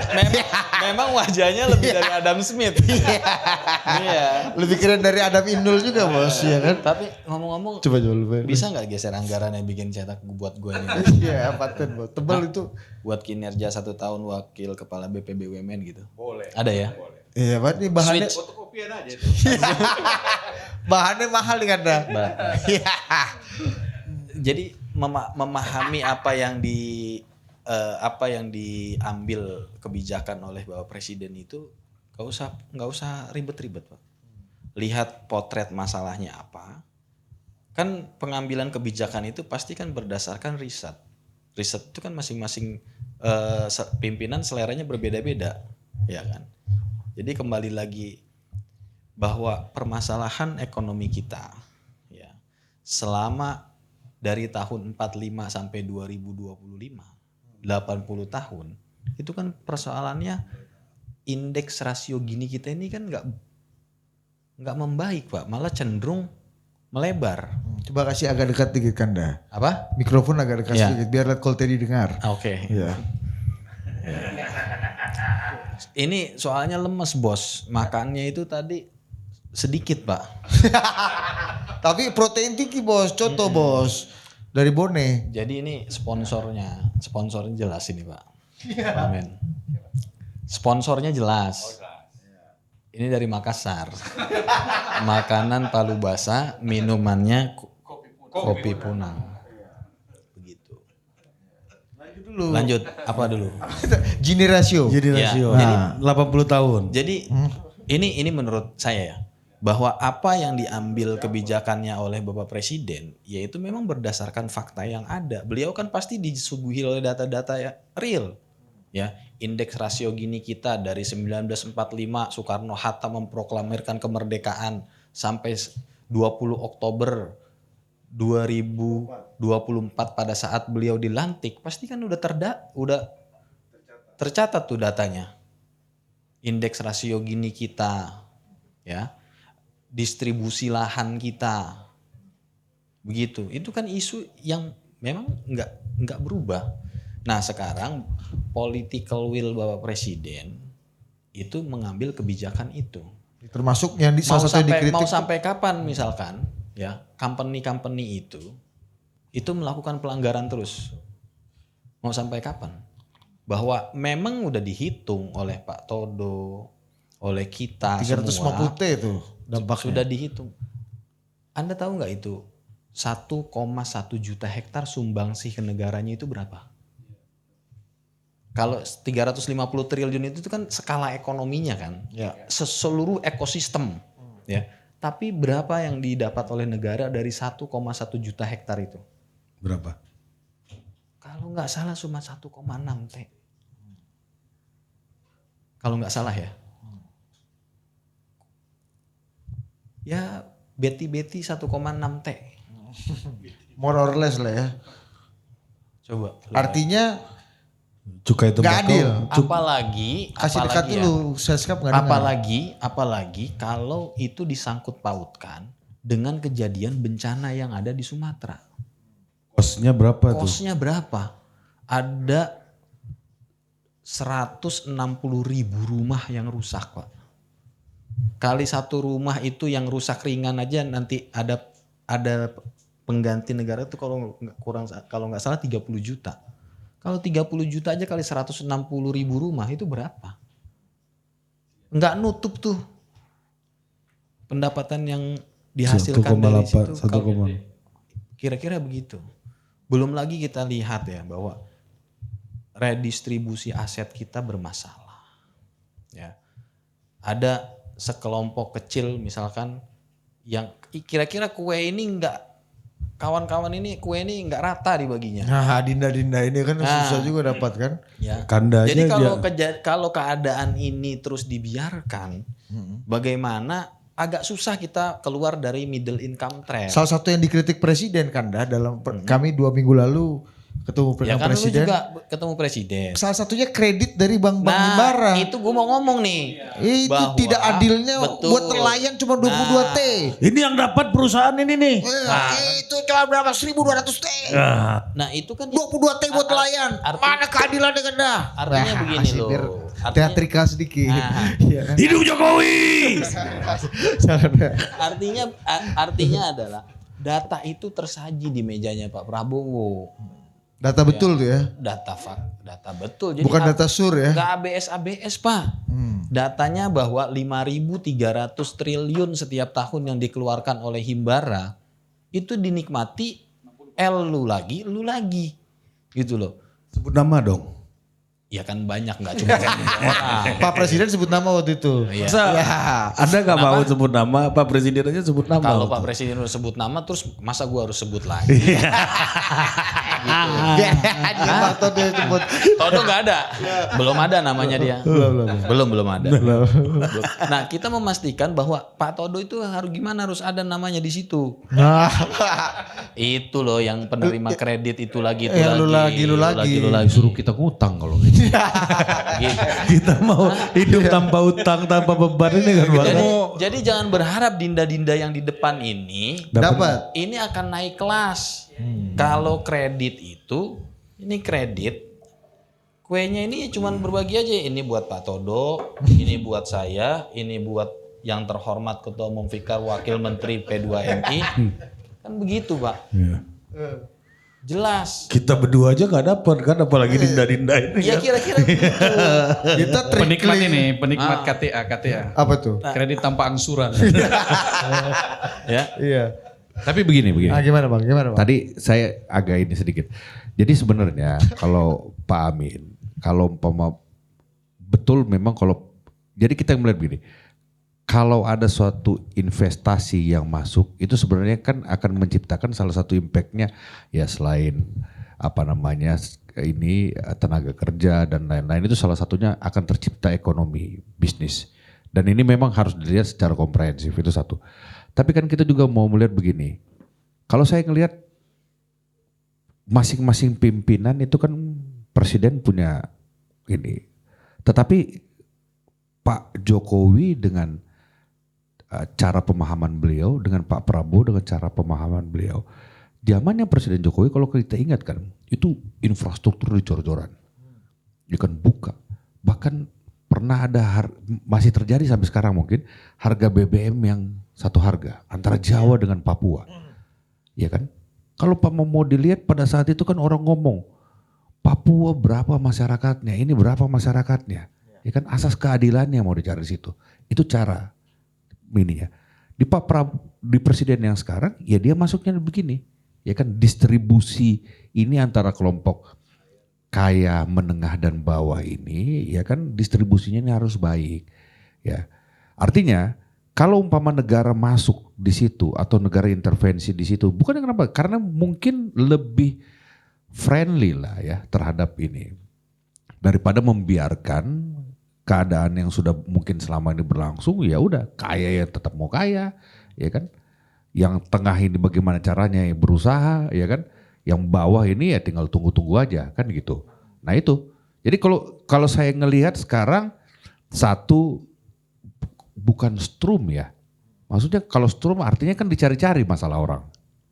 memang wajahnya lebih dari Adam Smith. Iya. Lebih keren dari Adam Inul juga Bos, ya kan. Tapi ngomong-ngomong, Coba lebih. bisa nggak geser anggaran yang bikin cetak buat gue ini? Iya, paten Bos. Tebal itu. Buat kinerja 1 tahun wakil kepala BPBUMN gitu. Boleh. Ada ya? Iya, Pak, ini bahannya bahannya mahal nih Kanda. Iya. Jadi memahami apa yang diambil kebijakan oleh Bapak Presiden itu nggak usah ribet-ribet, Pak. Lihat potret masalahnya apa. Kan pengambilan kebijakan itu pasti kan berdasarkan riset. Riset itu kan masing-masing pimpinan seleranya berbeda-beda, ya kan. Jadi kembali lagi bahwa permasalahan ekonomi kita ya selama dari tahun 45 sampai 2025 80 tahun itu kan persoalannya indeks rasio Gini kita ini kan nggak membaik Pak, malah cenderung melebar. Coba kasih agak dekat dikit Kanda. Apa? Mikrofon agak dekat Iya. sedikit biar Letkol Teddy dengar. Oke. Iya. Ini soalnya lemes bos, makannya itu tadi sedikit Pak. Tapi protein tinggi Bos, contoh Bos. Dari Bone. Jadi ini sponsornya jelas ini Pak. Amin. Sponsornya jelas. Ini dari Makassar. Makanan Palu Basa, minumannya kopi punang. Begitu. Lanjut apa dulu? Gini rasio. Jadi Ya, rasio. jadi- 80 tahun. Jadi ini menurut saya ya, bahwa apa yang diambil kebijakannya oleh Bapak Presiden yaitu memang berdasarkan fakta yang ada. Beliau kan pasti disuguhi oleh data-data ya real. Ya, indeks rasio Gini kita dari 1945 Soekarno-Hatta memproklamirkan kemerdekaan sampai 20 Oktober 2024 pada saat beliau dilantik pasti kan udah tercatat tuh datanya. Indeks rasio Gini kita, ya, distribusi lahan kita, begitu. Itu kan isu yang memang nggak berubah. Nah sekarang political will Bapak Presiden itu mengambil kebijakan itu. Termasuk yang di salah satu yang dikritik. Mau sampai kapan misalkan, ya, company itu melakukan pelanggaran terus. Mau sampai kapan? bahwa memang udah dihitung oleh Pak Todo, oleh kita 350 semua. T itu dampaknya. Sudah dihitung. Anda tahu nggak itu 1,1 juta hektar sumbangsih ke negaranya itu berapa? Kalau 350 triliun itu kan skala ekonominya kan, Ya. seluruh ekosistem, ya. Tapi berapa yang didapat oleh negara dari 1,1 juta hektar itu? Berapa? Kalau nggak salah cuma 1,6 T. Kalau nggak salah ya. Ya beti-beti 1,6 T. More or less lah ya. Coba. Artinya Cukai nggak tembakau. adil. Kasih dekat ya. dulu, Seskap nggak dengar. Apalagi kalau itu disangkut pautkan dengan kejadian bencana yang ada di Sumatera. Kosnya berapa tuh? Kosnya berapa? Ada 160.000 rumah yang rusak, Pak. Kali satu rumah itu yang rusak ringan aja nanti ada pengganti negara itu kalau nggak salah 30 juta. Kalau 30 juta aja kali 160.000 rumah itu berapa? Nggak nutup tuh pendapatan yang dihasilkan dari 1,8, situ. 1,8. Kira-kira begitu. Belum lagi kita lihat ya bahwa redistribusi aset kita bermasalah. Ya. Ada sekelompok kecil misalkan yang kira-kira kue ini kawan-kawan ini kue ini nggak rata dibaginya. Nah, dinda-dinda ini kan susah juga dapat kan. Ya. Kandanya Jadi kalau keadaan ini terus dibiarkan, bagaimana agak susah kita keluar dari middle income trap. Salah satu yang dikritik presiden kan dalam kami 2 minggu lalu ketemu Ya kan lu presiden. juga ketemu presiden. Salah satunya kredit dari Bank Himbara. Itu gue mau ngomong nih. Itu bahwa- tidak adilnya betul. buat nelayan cuma 22 T. Ini yang dapat perusahaan ini nih. Itu cuma berapa? 1.200 T. Nah itu kan 22 T buat nelayan. Mana keadilan dengan dah? artinya begini loh. Teatrikal sedikit. Nah. Iya kan? Hidup Jokowi. Artinya adalah data itu tersaji di mejanya Pak Prabowo. Data betul tuh ya. Data betul. Jadi Bukan data sur ya. nggak ABS Pak. Datanya bahwa 5.300 triliun setiap tahun yang dikeluarkan oleh Himbara itu dinikmati lu lagi gitu loh. Sebut nama dong. Ya kan banyak nggak cuma orang. Pak Presiden sebut nama waktu itu. Iya. Anda nggak mau sebut nama, Pak Presiden aja sebut nama. Kalau Pak Presiden udah sebut nama terus masa gua harus sebut lagi? Dia Pak Todo yang sebut. Todo nggak ada, belum ada namanya dia. Belum ada. Nah kita memastikan bahwa Pak Todo itu harus ada namanya di situ. Nah, Itu loh yang penerima kredit itu lagi. lu lagi. Suruh kita ngutang kalau gitu. Gitu. Kita mau hidup tanpa utang, tanpa beban ini kan Bang. Jadi jangan berharap dinda-dinda yang di depan ini dapat. ini akan naik kelas. Kalau kredit itu, ini kredit, kuenya ini cuman berbagi aja. Ini buat Pak Todo, ini buat saya, ini buat yang terhormat Ketua Umum Fikar, Wakil Menteri P2MI. Kan begitu Pak. Iya. Jelas. Kita berdua aja nggak dapat kan, apalagi dinda-dinda ini. Ya kira-kira begitu. Kita Penikmat trickling. ini, penikmat KTA. Apa tuh? Kredit tanpa angsuran. Ya. Iya. Tapi begini. Gimana bang? Tadi saya agak ini sedikit. Jadi sebenarnya kalau Pak Amin, kalau umpama betul memang jadi kita melihat begini. Kalau ada suatu investasi yang masuk, itu sebenarnya kan akan menciptakan salah satu impactnya ya selain ini tenaga kerja dan lain-lain, itu salah satunya akan tercipta ekonomi bisnis. Dan ini memang harus dilihat secara komprehensif, itu satu. Tapi kan kita juga mau melihat begini, kalau saya ngelihat masing-masing pimpinan itu kan presiden punya ini, tetapi Pak Jokowi dengan cara pemahaman beliau, dengan Pak Prabowo dengan cara pemahaman beliau. Zamannya Presiden Jokowi kalau kita ingat kan, itu infrastruktur dicor-coran. Dia kan buka. Bahkan pernah ada, masih terjadi sampai sekarang mungkin, harga BBM yang satu harga antara Jawa dengan Papua. Ya kan? Kalau Pak mau dilihat pada saat itu kan orang ngomong, Papua berapa masyarakatnya, ini berapa masyarakatnya. Ya kan asas keadilannya mau dicari di situ. Itu cara ini ya. Di presiden yang sekarang ya dia masuknya begini. Ya kan distribusi ini antara kelompok kaya, menengah dan bawah ini ya kan distribusinya ini harus baik. Ya. Artinya kalau umpama negara masuk di situ atau negara intervensi di situ, bukan kenapa? Karena mungkin lebih friendly lah ya terhadap ini daripada membiarkan keadaan yang sudah mungkin selama ini berlangsung. Ya udah, kaya ya tetap mau kaya, ya kan? Yang tengah ini bagaimana caranya ya berusaha, ya kan? Yang bawah ini ya tinggal tunggu-tunggu aja kan gitu. Nah itu. Jadi kalau saya ngelihat sekarang satu bukan strum ya. Maksudnya kalau strum artinya kan dicari-cari masalah orang.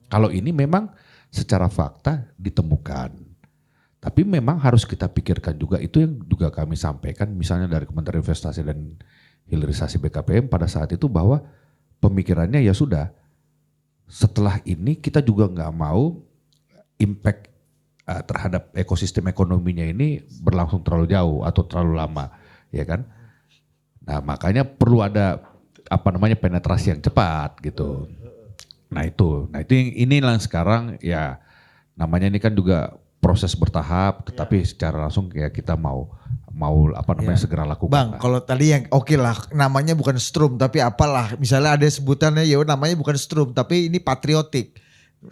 Kalau ini memang secara fakta ditemukan. Tapi memang harus kita pikirkan juga, itu yang juga kami sampaikan misalnya dari Kementerian Investasi dan Hilirisasi BKPM pada saat itu bahwa pemikirannya ya sudah setelah ini kita juga nggak mau impact terhadap ekosistem ekonominya ini berlangsung terlalu jauh atau terlalu lama, ya kan? Nah makanya perlu ada penetrasi yang cepat gitu. Nah itu inilah sekarang ya namanya ini kan juga proses bertahap, tetapi secara langsung ya kita mau segera lakukan. Bang, kalau tadi yang oke lah namanya bukan strum tapi apalah misalnya ada sebutannya ya namanya bukan strum tapi ini patriotik.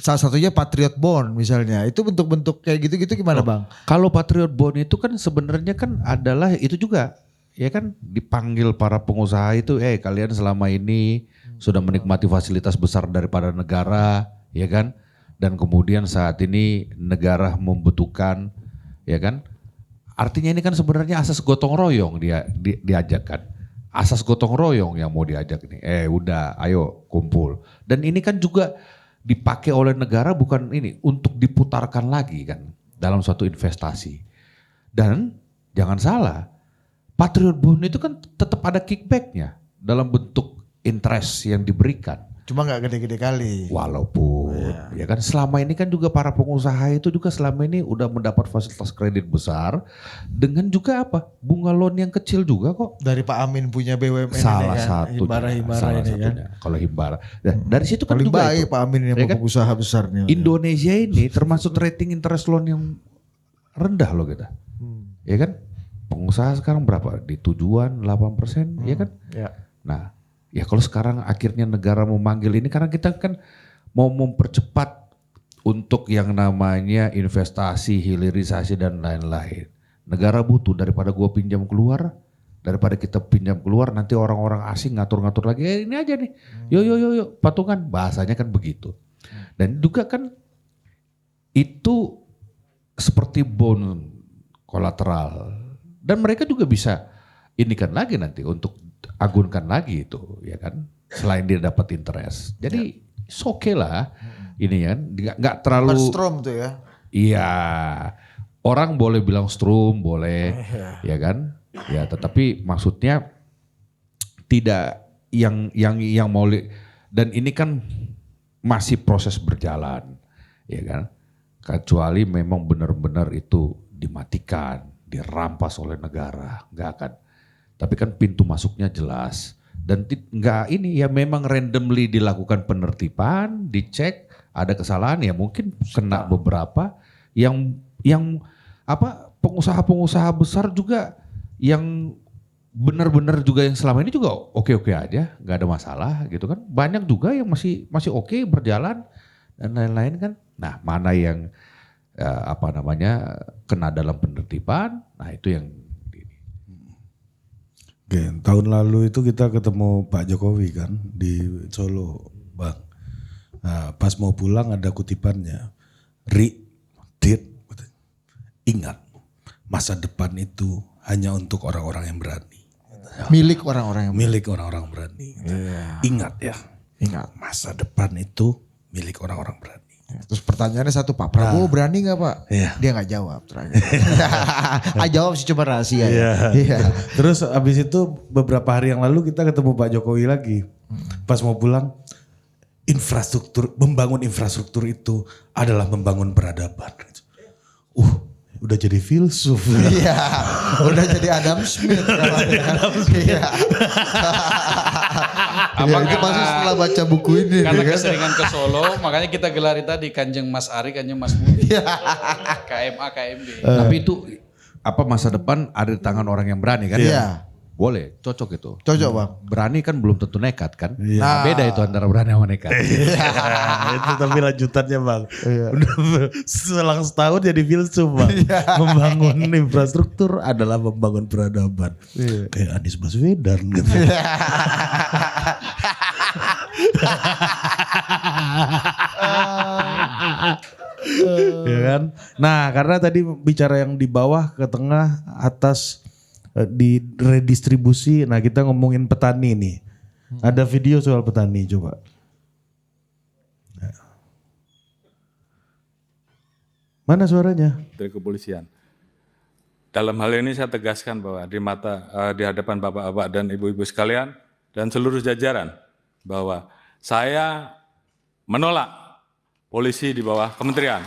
Salah satunya Patriot Bond misalnya. Itu bentuk-bentuk kayak gitu-gitu gimana Bang? Kalau Patriot Bond itu kan sebenarnya kan adalah itu juga ya kan dipanggil para pengusaha itu, kalian selama ini sudah menikmati fasilitas besar daripada negara, ya kan? Dan kemudian saat ini negara membutuhkan, ya kan? Artinya ini kan sebenarnya asas gotong royong diajak kan. Asas gotong royong yang mau diajak ini. Udah ayo kumpul. Dan ini kan juga dipakai oleh negara bukan ini untuk diputarkan lagi kan dalam suatu investasi. Dan jangan salah, Patriot Bond itu kan tetap ada kickbacknya dalam bentuk interest yang diberikan. Cuma gak gede-gede kali. Walaupun ya kan selama ini kan juga para pengusaha itu juga selama ini udah mendapat fasilitas kredit besar dengan juga bunga loan yang kecil juga kok. Dari Pak Amin punya BUMN Salah ini kan. satunya. Himbara ini kan. Kalau himbara. Nah, dari situ kan Paling juga baik itu. Pak Amin yang Ya kan? pengusaha besarnya. Indonesia ini termasuk rating interest loan yang rendah loh kita. Ya kan? Pengusaha sekarang berapa? Di tujuan 8%, ya kan? Ya. Nah, ya kalau sekarang akhirnya negara memanggil ini karena kita kan mau mempercepat untuk yang namanya investasi, hilirisasi dan lain-lain. Negara butuh daripada gua pinjam keluar, daripada kita pinjam keluar nanti orang-orang asing ngatur-ngatur lagi. Ini aja nih. Yuk patungan, bahasanya kan begitu. Dan juga kan itu seperti bond kolateral. Dan mereka juga bisa inikan lagi nanti untuk agunkan lagi itu, ya kan? Selain dia dapat interest. Jadi oke lah ini kan, nggak terlalu. Strum tuh ya? Iya, orang boleh bilang strum, boleh, ya kan? Ya, tetapi maksudnya tidak yang mau dan ini kan masih proses berjalan, ya kan? Kecuali memang benar-benar itu dimatikan, dirampas oleh negara, nggak akan. Tapi kan pintu masuknya jelas dan nggak ini ya memang randomly dilakukan penertiban, dicek ada kesalahan ya mungkin kena beberapa yang pengusaha-pengusaha besar juga yang benar-benar juga yang selama ini juga oke-oke aja, nggak ada masalah gitu kan. Banyak juga yang masih oke berjalan dan lain-lain kan. Nah mana yang kena dalam penertiban, nah itu yang Oke, tahun lalu itu kita ketemu Pak Jokowi kan di Solo, Bang. Nah, pas mau pulang ada kutipannya, ingat masa depan itu hanya untuk orang-orang yang berani. Milik orang-orang yang Milik orang-orang berani. Ingat ya, ingat masa depan itu milik orang-orang berani. Terus pertanyaannya satu, Pak Prabowo berani gak Pak? Iya. Dia gak jawab terakhir. Jawab sih cuma rahasia. Iya. Terus abis itu beberapa hari yang lalu kita ketemu Pak Jokowi lagi. Pas mau pulang, membangun infrastruktur itu adalah membangun peradaban. udah jadi filsuf. Iya, udah jadi Adam Smith. Iya. Ya, itu pasti setelah baca buku ini. Karena kan? keseringan ke Solo, makanya kita gelari tadi Kanjeng Mas Ari, Kanjeng Mas Budi. KMA, KMB. Tapi itu apa masa depan ada di tangan orang yang berani kan? Iya. Boleh, cocok itu. Cocok Bang. Berani kan belum tentu nekat kan? Nah. Beda itu antara berani sama nekat. Itu tapi lanjutannya bang. Udah selang setahun jadi filsuf bang. Membangun infrastruktur adalah membangun peradaban. Kayak Anies Baswedan gitu. Ya kan? Nah karena tadi bicara yang di bawah ke tengah atas di redistribusi. Nah kita ngomongin petani nih. Ada video soal petani coba. Mana suaranya? Dari kepolisian. Dalam hal ini saya tegaskan bahwa di hadapan bapak-bapak dan ibu-ibu sekalian dan seluruh jajaran bahwa saya menolak polisi di bawah kementerian.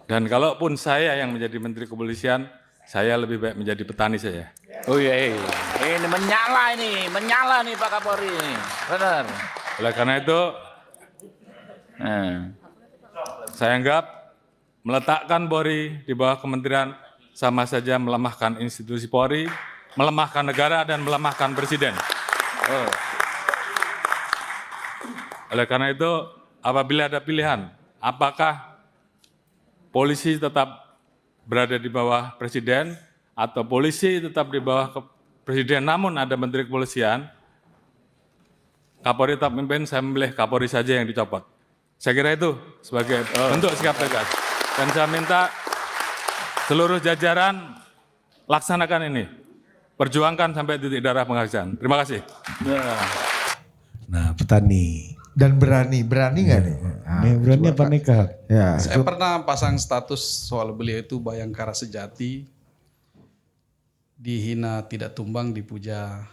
Dan kalaupun saya yang menjadi menteri kepolisian, saya lebih baik menjadi petani saja. Oh iya, ini menyala nih Pak Kapolri ini, benar. Oleh karena itu, saya anggap meletakkan Polri di bawah kementerian sama saja melemahkan institusi Polri, melemahkan negara dan melemahkan presiden. Oleh karena itu, apabila ada pilihan, apakah polisi tetap berada di bawah presiden atau polisi tetap di bawah presiden namun ada menteri kepolisian, Kapolri tetap memimpin, saya memilih Kapolri saja yang dicopot. Saya kira itu sebagai bentuk sikap tegas. Dan saya minta seluruh jajaran laksanakan ini. Perjuangkan sampai titik darah penghabisan. Terima kasih. Nah petani. Dan berani nggak nih? Nih berani apa nekat? Ya. Saya pernah pasang status soal beliau itu Bayangkara sejati, dihina tidak tumbang, dipuja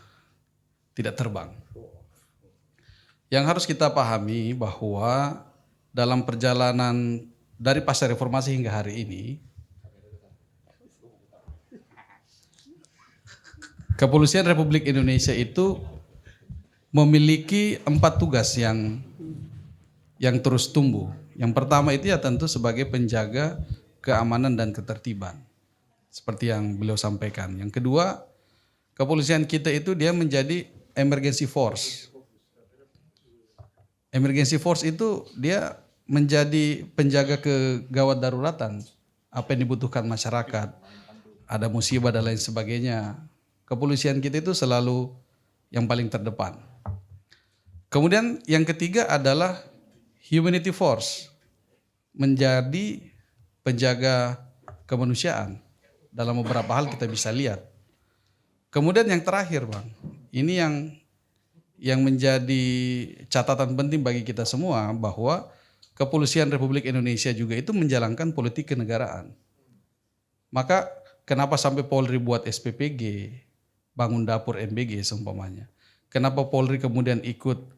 tidak terbang. Yang harus kita pahami bahwa dalam perjalanan dari pasca reformasi hingga hari ini, Kepolisian Republik Indonesia itu memiliki 4 tugas yang terus tumbuh. Yang pertama itu ya tentu sebagai penjaga keamanan dan ketertiban. Seperti yang beliau sampaikan. Yang kedua, kepolisian kita itu dia menjadi emergency force. Emergency force itu dia menjadi penjaga kegawat daruratan. Apa yang dibutuhkan masyarakat. Ada musibah dan lain sebagainya. Kepolisian kita itu selalu yang paling terdepan. Kemudian yang ketiga adalah humanity force, menjadi penjaga kemanusiaan. Dalam beberapa hal kita bisa lihat. Kemudian yang terakhir Bang, ini yang menjadi catatan penting bagi kita semua bahwa Kepolisian Republik Indonesia juga itu menjalankan politik kenegaraan. Maka kenapa sampai Polri buat SPPG, bangun dapur MBG seumpamanya. Kenapa Polri kemudian ikut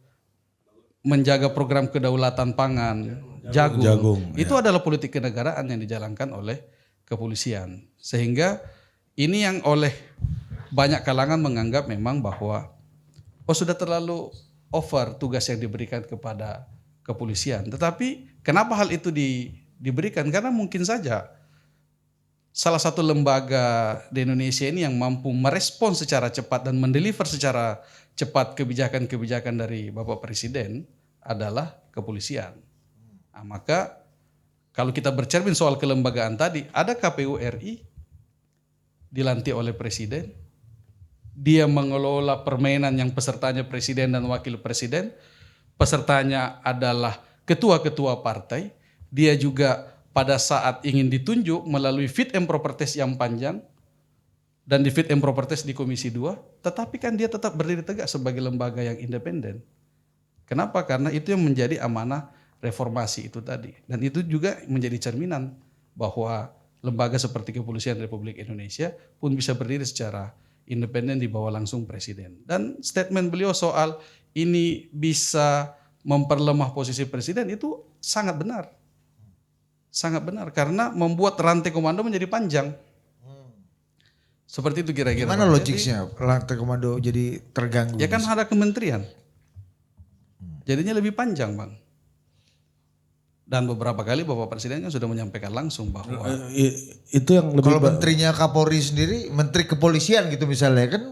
menjaga program kedaulatan pangan, jagung. Itu adalah politik kenegaraan yang dijalankan oleh kepolisian. Sehingga ini yang oleh banyak kalangan menganggap memang bahwa sudah terlalu over tugas yang diberikan kepada kepolisian. Tetapi kenapa hal itu diberikan? Karena mungkin saja salah satu lembaga di Indonesia ini yang mampu merespon secara cepat dan mendeliver secara cepat kebijakan-kebijakan dari Bapak Presiden adalah kepolisian. Nah, maka kalau kita bercermin soal kelembagaan tadi, ada KPU RI dilantik oleh Presiden, dia mengelola permainan yang pesertanya Presiden dan Wakil Presiden, pesertanya adalah ketua-ketua partai, dia juga pada saat ingin ditunjuk melalui fit and proper test yang panjang, dan di fit and proper test di Komisi 2, tetapi kan dia tetap berdiri tegak sebagai lembaga yang independen. Kenapa? Karena itu yang menjadi amanah reformasi itu tadi. Dan itu juga menjadi cerminan bahwa lembaga seperti Kepolisian Republik Indonesia pun bisa berdiri secara independen di bawah langsung Presiden. Dan statement beliau soal ini bisa memperlemah posisi presiden itu sangat benar. Sangat benar karena membuat rantai komando menjadi panjang. Seperti itu kira-kira. Gimana Bang. logiknya rantai komando jadi terganggu? Ya kan ada kementerian. Jadinya lebih panjang, Bang. Dan beberapa kali Bapak Presiden kan sudah menyampaikan langsung bahwa Itu yang lebih Kalau menterinya Kapolri sendiri, menteri kepolisian gitu misalnya kan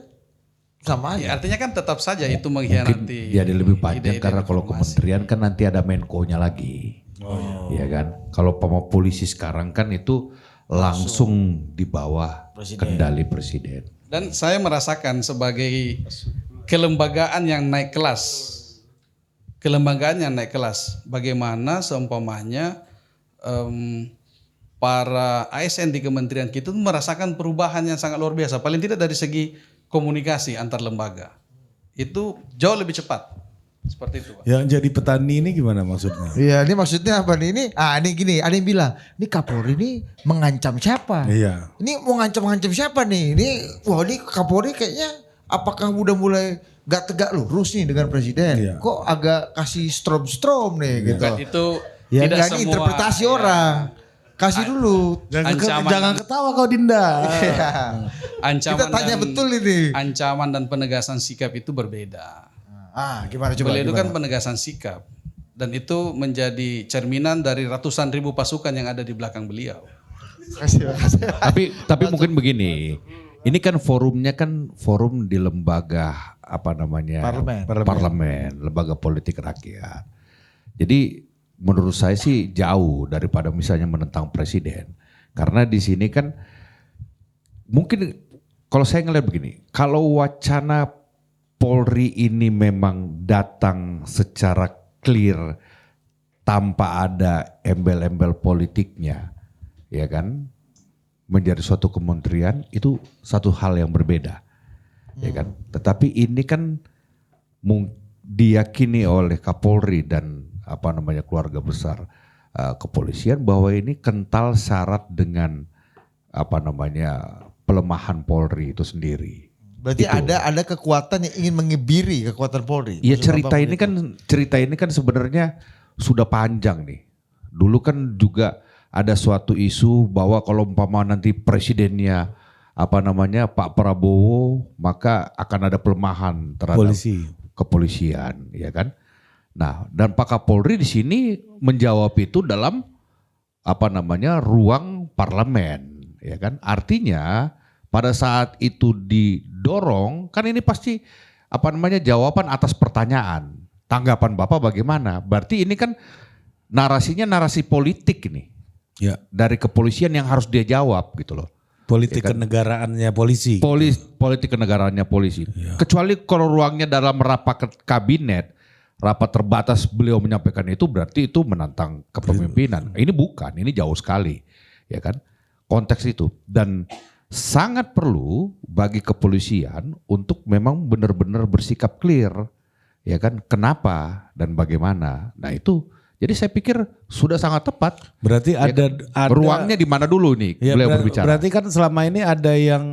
sama ya, aja. artinya kan tetap saja itu Mungkin mengkhianati. jadi lebih panjang ide-ide karena kalau reformasi. kementerian kan nanti ada Menko-nya lagi. Iya kan? Kalau polisi sekarang kan itu langsung di bawah kendali presiden. Dan saya merasakan sebagai kelembagaan yang naik kelas. Kelembagaan yang naik kelas. Bagaimana seumpamanya para ASN di kementerian kita itu merasakan perubahan yang sangat luar biasa. Paling tidak dari segi komunikasi antar lembaga. Itu jauh lebih cepat. Seperti itu, Pak. yang jadi petani ini gimana maksudnya? Iya, ini maksudnya apa nih? Ini gini, ada yang bilang, ini Kapolri ini mengancam siapa? Iya. Ini mau ngancam-ngancam siapa nih? Ini Kapolri kayaknya apakah udah mulai gak tegak lurus nih dengan presiden? Iya. Kok agak kasih strom-strom nih gitu. Bukan itu Ya tidak enggak, ini semua interpretasi ya, orang. Kasih dulu. Ancaman- Jangan ketawa kau Dinda. ancaman Kita tanya dan- betul ini. Ancaman dan penegasan sikap itu berbeda. Gimana coba? Beliau itu kan gimana? penegasan sikap dan itu menjadi cerminan dari ratusan ribu pasukan yang ada di belakang beliau. Kasih. Tapi mungkin begini. Ini kan forumnya kan forum di lembaga apa namanya? Parlemen, lembaga politik rakyat. Jadi menurut saya sih jauh daripada misalnya menentang presiden. Karena di sini kan mungkin kalau saya ngeliat begini, kalau wacana Polri ini memang datang secara clear tanpa ada embel-embel politiknya, ya kan? Menjadi suatu kementerian itu satu hal yang berbeda, ya kan? Tetapi ini kan diyakini oleh Kapolri dan apa namanya keluarga besar kepolisian bahwa ini kental syarat dengan apa namanya pelemahan Polri itu sendiri. Berarti Itu. ada kekuatan yang ingin mengebiri kekuatan Polri. Iya, Maksud cerita Bapak ini kan sebenarnya sudah panjang nih. Dulu kan juga ada suatu isu bahwa kalau umpama nanti presidennya apa namanya Pak Prabowo maka akan ada pelemahan terhadap kepolisian, ya kan? Nah, dan Pak Kapolri di sini menjawab itu dalam apa namanya ruang parlemen, ya kan? Artinya pada saat itu didorong, kan ini pasti apa namanya jawaban atas pertanyaan. Tanggapan Bapak bagaimana? Berarti ini kan narasinya narasi politik ini. Ya. Dari kepolisian yang harus dia jawab gitu loh. Politik kenegaraannya polisi. Politik kenegaraannya polisi. Kecuali kalau ruangnya dalam rapat kabinet, rapat terbatas beliau menyampaikan itu berarti itu menantang kepemimpinan. Ini bukan, ini jauh sekali. Ya kan? Konteks itu. Dan sangat perlu bagi kepolisian untuk memang benar-benar bersikap clear, ya kan, kenapa dan bagaimana. Nah itu, jadi saya pikir sudah sangat tepat. Berarti Ya ada ruangnya di mana dulu nih ya, beliau berbicara. Berarti kan selama ini ada yang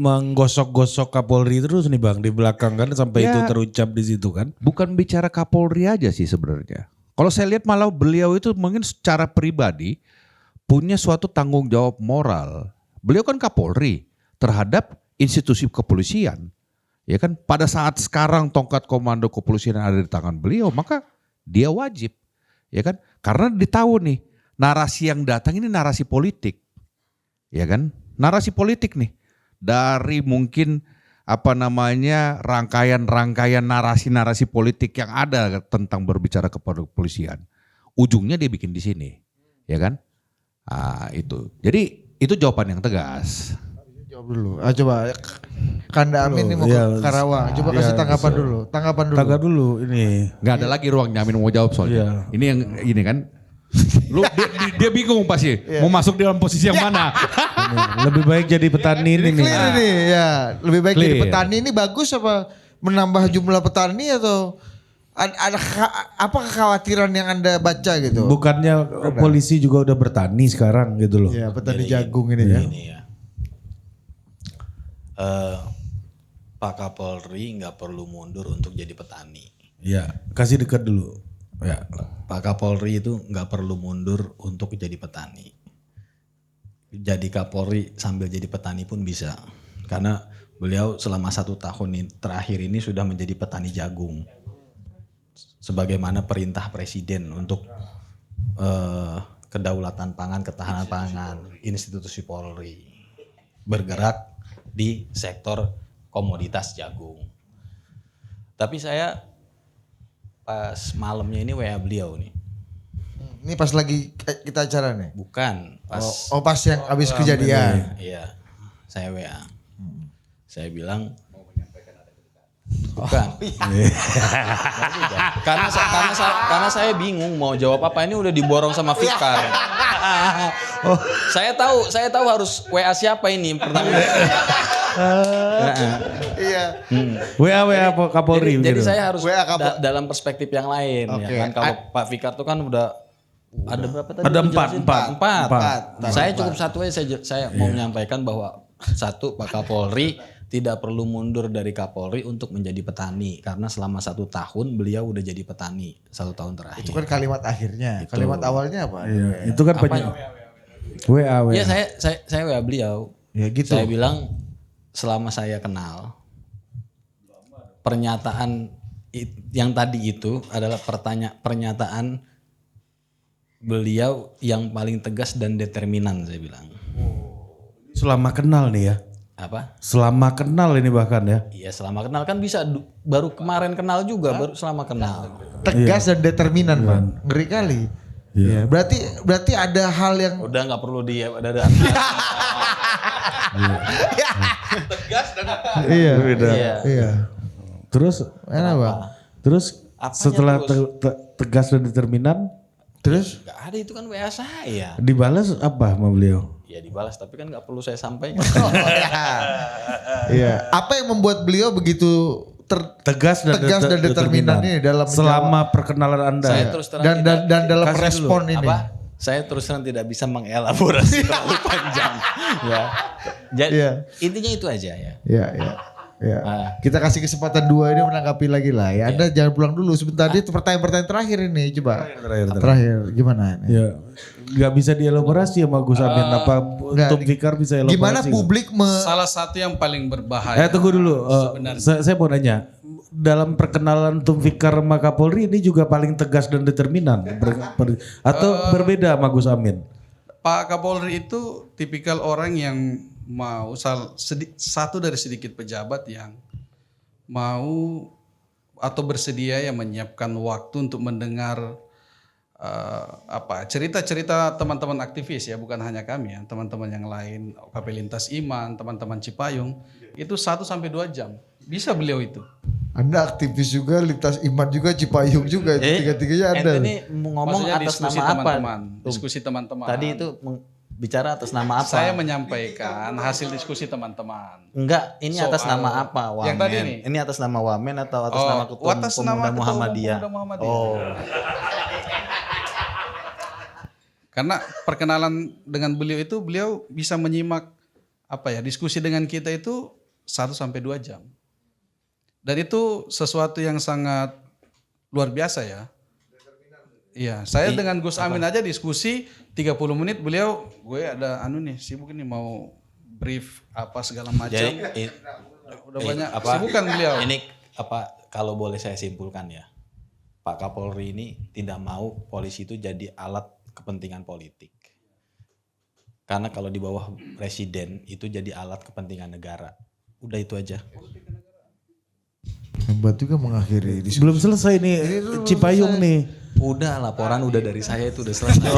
menggosok-gosok Kapolri terus nih Bang di belakang kan sampai Ya. itu terucap di situ kan. Bukan bicara Kapolri aja sih sebenarnya. Kalau saya lihat malah beliau itu mungkin secara pribadi punya suatu tanggung jawab moral. Beliau kan Kapolri terhadap institusi kepolisian. Ya kan pada saat sekarang tongkat komando kepolisian ada di tangan beliau, maka dia wajib. Ya kan? Karena ditahu nih narasi yang datang ini narasi politik. Ya kan? Narasi politik nih. Dari mungkin apa namanya rangkaian-rangkaian narasi-narasi politik yang ada tentang berbicara kepada kepolisian. Ujungnya dia bikin di sini. Ya kan? Itu. Jadi itu jawaban yang tegas. Jawab dulu. Coba Kanda Amin ini mau ke Karawang. Coba kasih tanggapan dulu. Tanggapan dulu. Ini. Nggak ada lagi ruang nyamin mau jawab soalnya. Ini yang ini kan. Dia bingung pasti mau masuk dalam posisi yang mana. Lebih baik jadi petani ini nih. Clear ini ya. Lebih baik jadi Clear. petani ini bagus apa menambah jumlah petani atau ada apa kekhawatiran yang Anda baca gitu? Bukannya polisi juga udah bertani sekarang gitu loh. Ya, petani jagung ini ya. Ini ya. Pak Kapolri nggak perlu mundur untuk jadi petani. Ya, kasih dekat dulu. Ya, Pak Kapolri itu nggak perlu mundur untuk jadi petani. Jadi Kapolri sambil jadi petani pun bisa. Karena beliau selama 1 tahun terakhir ini sudah menjadi petani jagung. Sebagaimana perintah Presiden untuk kedaulatan pangan, ketahanan pangan, institusi Polri bergerak di sektor komoditas jagung. Tapi saya pas malamnya ini WA beliau nih. Ini pas lagi kita acara nih. Bukan, pas Pas yang habis kejadian. iya, saya WA. Saya bilang bukan. karena saya bingung mau jawab apa, ini udah diborong sama Fikar. Saya tahu harus WA siapa ini pertama. Iya. WA Kapolri. Jadi gitu. saya harus WA Kapolri. dalam perspektif yang lain Oke. ya kan. Kalau Pak Fikar tuh kan udah ada berapa tadi? Ada dijelasin? 4. Empat. Saya cukup satu aja, saya mau menyampaikan bahwa satu, Pak Kapolri tidak perlu mundur dari Kapolri untuk menjadi petani karena selama 1 tahun beliau udah jadi petani 1 tahun terakhir. Itu kan kalimat akhirnya. Kalimat awalnya apa? Iya, itu kan WA. Iya, saya WA beliau. Ya gitu. Saya bilang selama saya kenal pernyataan yang tadi itu adalah pernyataan beliau yang paling tegas dan determinan, saya bilang. Selama kenal nih ya. Apa? Selama kenal ini bahkan ya. Iya, selama kenal kan bisa baru kemarin kenal juga, baru selama kenal. Tegas dan determinan, Bang. Ngeri kali. Iya. Berarti ada hal yang Udah nggak perlu ada Iya. Iya. Iya. Terus Enak, Bang. terus Apanya setelah terus? tegas dan determinan Terus Gak ada, itu kan WA saya. dibalas apa sama beliau? Ya dibalas, tapi kan nggak perlu saya sampaikan. iya. Apa yang membuat beliau begitu Tegas dan determinan ini dalam selama perkenalan Anda. Saya ya? terus terang dan dalam Kasih respon dulu. ini. apa? Saya terus terang tidak bisa mengelaborasi terlalu panjang. Ya. Jadi Iya. intinya itu aja ya. Iya, iya. Ya. Ah. Kita kasih kesempatan 2 ini menanggapi lagi lah ya. Anda jangan pulang dulu sebentar. Dia pertanyaan-pertanyaan terakhir ini coba. Terakhir gimana ini? Ya, nggak bisa dielaborasi sama Gus Amin. Apa nggak, Tom Fikar bisa elaborasi? Gimana publik Salah satu yang paling berbahaya. Tunggu dulu. Saya mau nanya. Dalam perkenalan Tom Fikar sama Kapolri ini juga paling tegas dan determinan, atau berbeda sama Gus Amin? Pak Kapolri itu tipikal orang yang mau satu dari sedikit pejabat yang mau atau bersedia yang menyiapkan waktu untuk mendengar cerita-cerita teman-teman aktivis ya, bukan hanya kami ya, teman-teman yang lain, OKP Lintas Iman, teman-teman Cipayung, itu 1 sampai 2 jam bisa beliau itu. Anda aktivis juga, Lintas Iman juga, Cipayung juga, itu tiga-tiganya Anda. Ente ini ngomong Maksudnya atas diskusi nama apa? teman-teman, diskusi teman-teman. Tadi itu bicara atas nama apa? Saya menyampaikan hasil diskusi teman-teman. Enggak, ini atas Soal- nama apa? Wamen. Yang tadi nih? Ini atas nama Wamen atau atas nama Ketua atas Umum nama Pemuda Ketua Umum Muhammadiyah? Pemuda Muhammadiyah. Oh. Karena perkenalan dengan beliau itu, beliau bisa menyimak diskusi dengan kita itu 1 sampai 2 jam. Dan itu sesuatu yang sangat luar biasa ya. Iya, saya dengan Gus Amin aja diskusi 30 menit, beliau gue ada sibuk ini mau brief apa segala macam. Jadi Udah banyak sibukan beliau. Ini kalau boleh saya simpulkan ya. Pak Kapolri ini tidak mau polisi itu jadi alat kepentingan politik. Karena kalau di bawah presiden itu jadi alat kepentingan negara. Udah itu aja. Hebat juga mengakhiri diskusi. Belum selesai nih Cipayung nih. Udah, laporan udah dari saya itu udah selesai.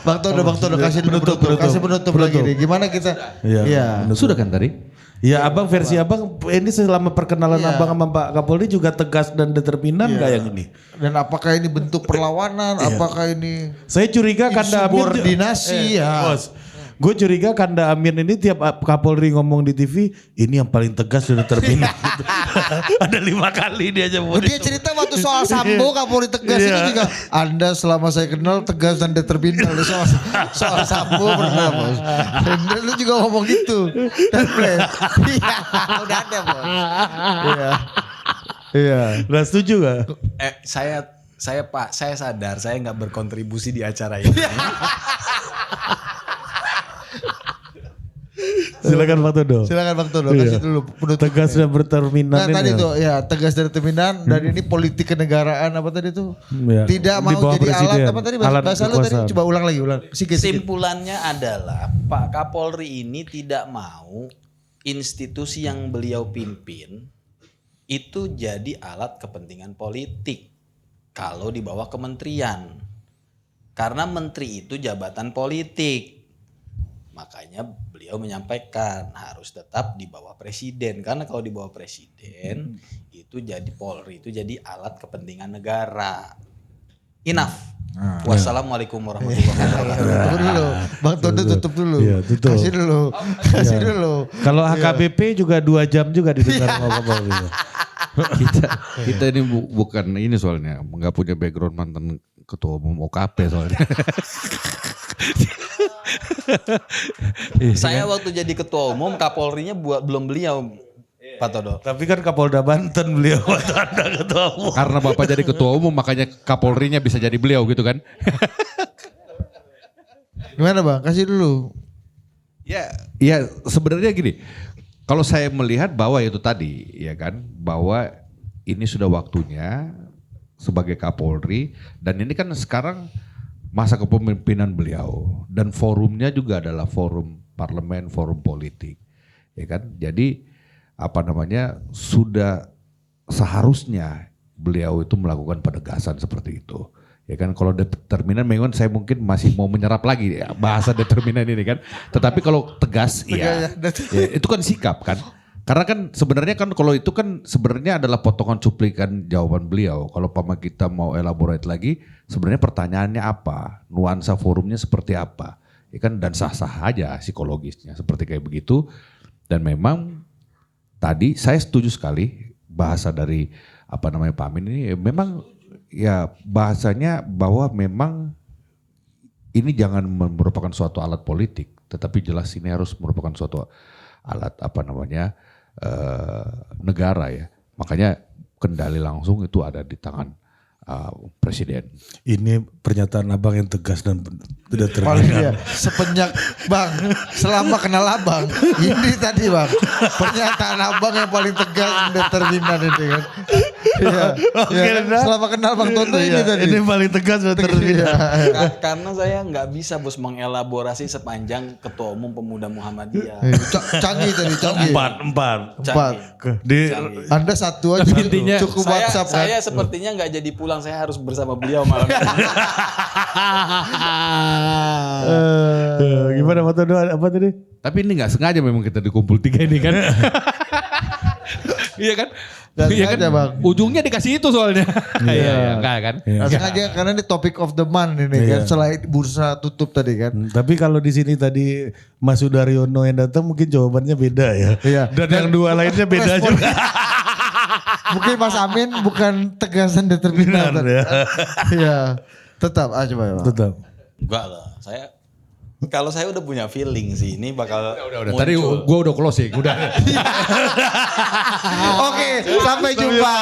Bang Todo kasih penutup lagi nih. Gimana kita? Iya. Sudah kan tadi? Ya abang versi abang ini selama perkenalan abang sama Pak Kapolri juga tegas dan determinan nggak yang ini? Dan apakah ini bentuk perlawanan? Apakah ini Saya curiga Kanda Amin subordinasi ya? Bos, gue curiga Kanda Amin ini tiap Kapolri ngomong di TV ini yang paling tegas dan determinan. Ada 5 kali dia aja. Dia cerita waktu soal Sambo Kapolri tegas itu juga. Anda selama saya kenal tegas dan determinan soal Sambo pernah bos. Dan lu juga ngomong gitu. Template. Iya, udah ada bos. Iya. Iya. Nggak setuju gak? Saya Pak, saya sadar saya nggak berkontribusi di acara ini. Silakan Pak Todo. Silakan Bang Todo, Iya. kasih dulu penutup. Tegas dan berterminan Nah tadi ini. tuh ya tegas dan determinan dan ini politik kenegaraan apa tadi tuh? Ya. Tidak Di mau bawah jadi presiden. alat apa tadi Alat bahasa lu tadi kekuasaan. coba ulang lagi sikit. Kesimpulannya adalah Pak Kapolri ini tidak mau institusi yang beliau pimpin itu jadi alat kepentingan politik kalau di bawah kementerian. Karena menteri itu jabatan politik. Makanya beliau menyampaikan harus tetap di bawah presiden. Karena kalau di bawah presiden itu jadi Polri, itu jadi alat kepentingan negara. Enough. Wassalamualaikum warahmatullahi wabarakatuh. Tunggu dulu, Bang Todo tutup dulu. Iya, tutup. Kasih dulu, kasih dulu. Kalau HKBP juga 2 jam juga didengar sama Kapolri. kita ini bukan ini soalnya nggak punya background mantan ketua umum OKP soalnya. Saya waktu jadi ketua umum Kapolrinya belum beliau Pak Todo. Tapi kan Kapolda Banten beliau waktu Anda ketua umum. Karena Bapak jadi ketua umum makanya Kapolrinya bisa jadi beliau gitu kan. Gimana Bang? Kasih dulu. Ya sebenarnya gini. Kalau saya melihat bahwa itu tadi ya kan bahwa ini sudah waktunya sebagai Kapolri dan ini kan sekarang masa kepemimpinan beliau dan forumnya juga adalah forum parlemen, forum politik. Ya kan? Jadi apa namanya sudah seharusnya beliau itu melakukan penegasan seperti itu. Ya kan kalau determinan memang saya mungkin masih mau menyerap lagi ya, bahasa determinan ini kan. Tetapi kalau tegas ya itu kan sikap kan. Karena kan sebenarnya kan kalau itu kan sebenarnya adalah potongan cuplikan jawaban beliau. Kalau Pama kita mau elaborate lagi sebenarnya pertanyaannya apa? Nuansa forumnya seperti apa? Ya kan dan sah-sah aja psikologisnya seperti kayak begitu. Dan memang tadi saya setuju sekali bahasa dari apa namanya Pak Amin ini memang ya bahasanya bahwa memang ini jangan merupakan suatu alat politik, tetapi jelas ini harus merupakan suatu alat apa namanya negara ya. Makanya kendali langsung itu ada di tangan presiden. Ini pernyataan abang yang tegas dan tidak Paling terdengar. dia sepenjak Bang, selama kenal Abang, ini tadi Bang, pernyataan Abang yang paling tegas dan determinan ini kan. Iya, Oke, iya kan? dah. Selama kenal Bang Toto ini Iya, tadi. ini paling tegas dan terdengar. Karena saya nggak bisa bos mengelaborasi sepanjang ketua umum pemuda Muhammadiyah. Canggih tadi, canggih. Empat. Empat. Di Anda satu aja Intinya, cukup WhatsApp kan. Saya sepertinya nggak jadi pulang, saya harus bersama beliau malam ini. Gimana Pak Todo apa tadi? Tapi ini nggak sengaja memang kita dikumpul tiga ini kan. Iya kan? Nggak Iya kan? sengaja, Bang. Ujungnya dikasih itu soalnya. Iya, enggak kan? Nggak sengaja karena ini topik of the month ini kan. Selain bursa tutup tadi kan. Tapi kalau di sini tadi Mas Sudaryono yang datang mungkin jawabannya beda ya. Iya. Dan yang dua lainnya beda Respon- juga. Mungkin Mas Amin bukan tegasan determinan. Benar ya. Iya. Tetap coba ya Bang. Tetap. Enggak lah, kalau saya udah punya feeling sih ini bakal Udah. Tadi gua udah closing, udah. Oke, sampai jumpa.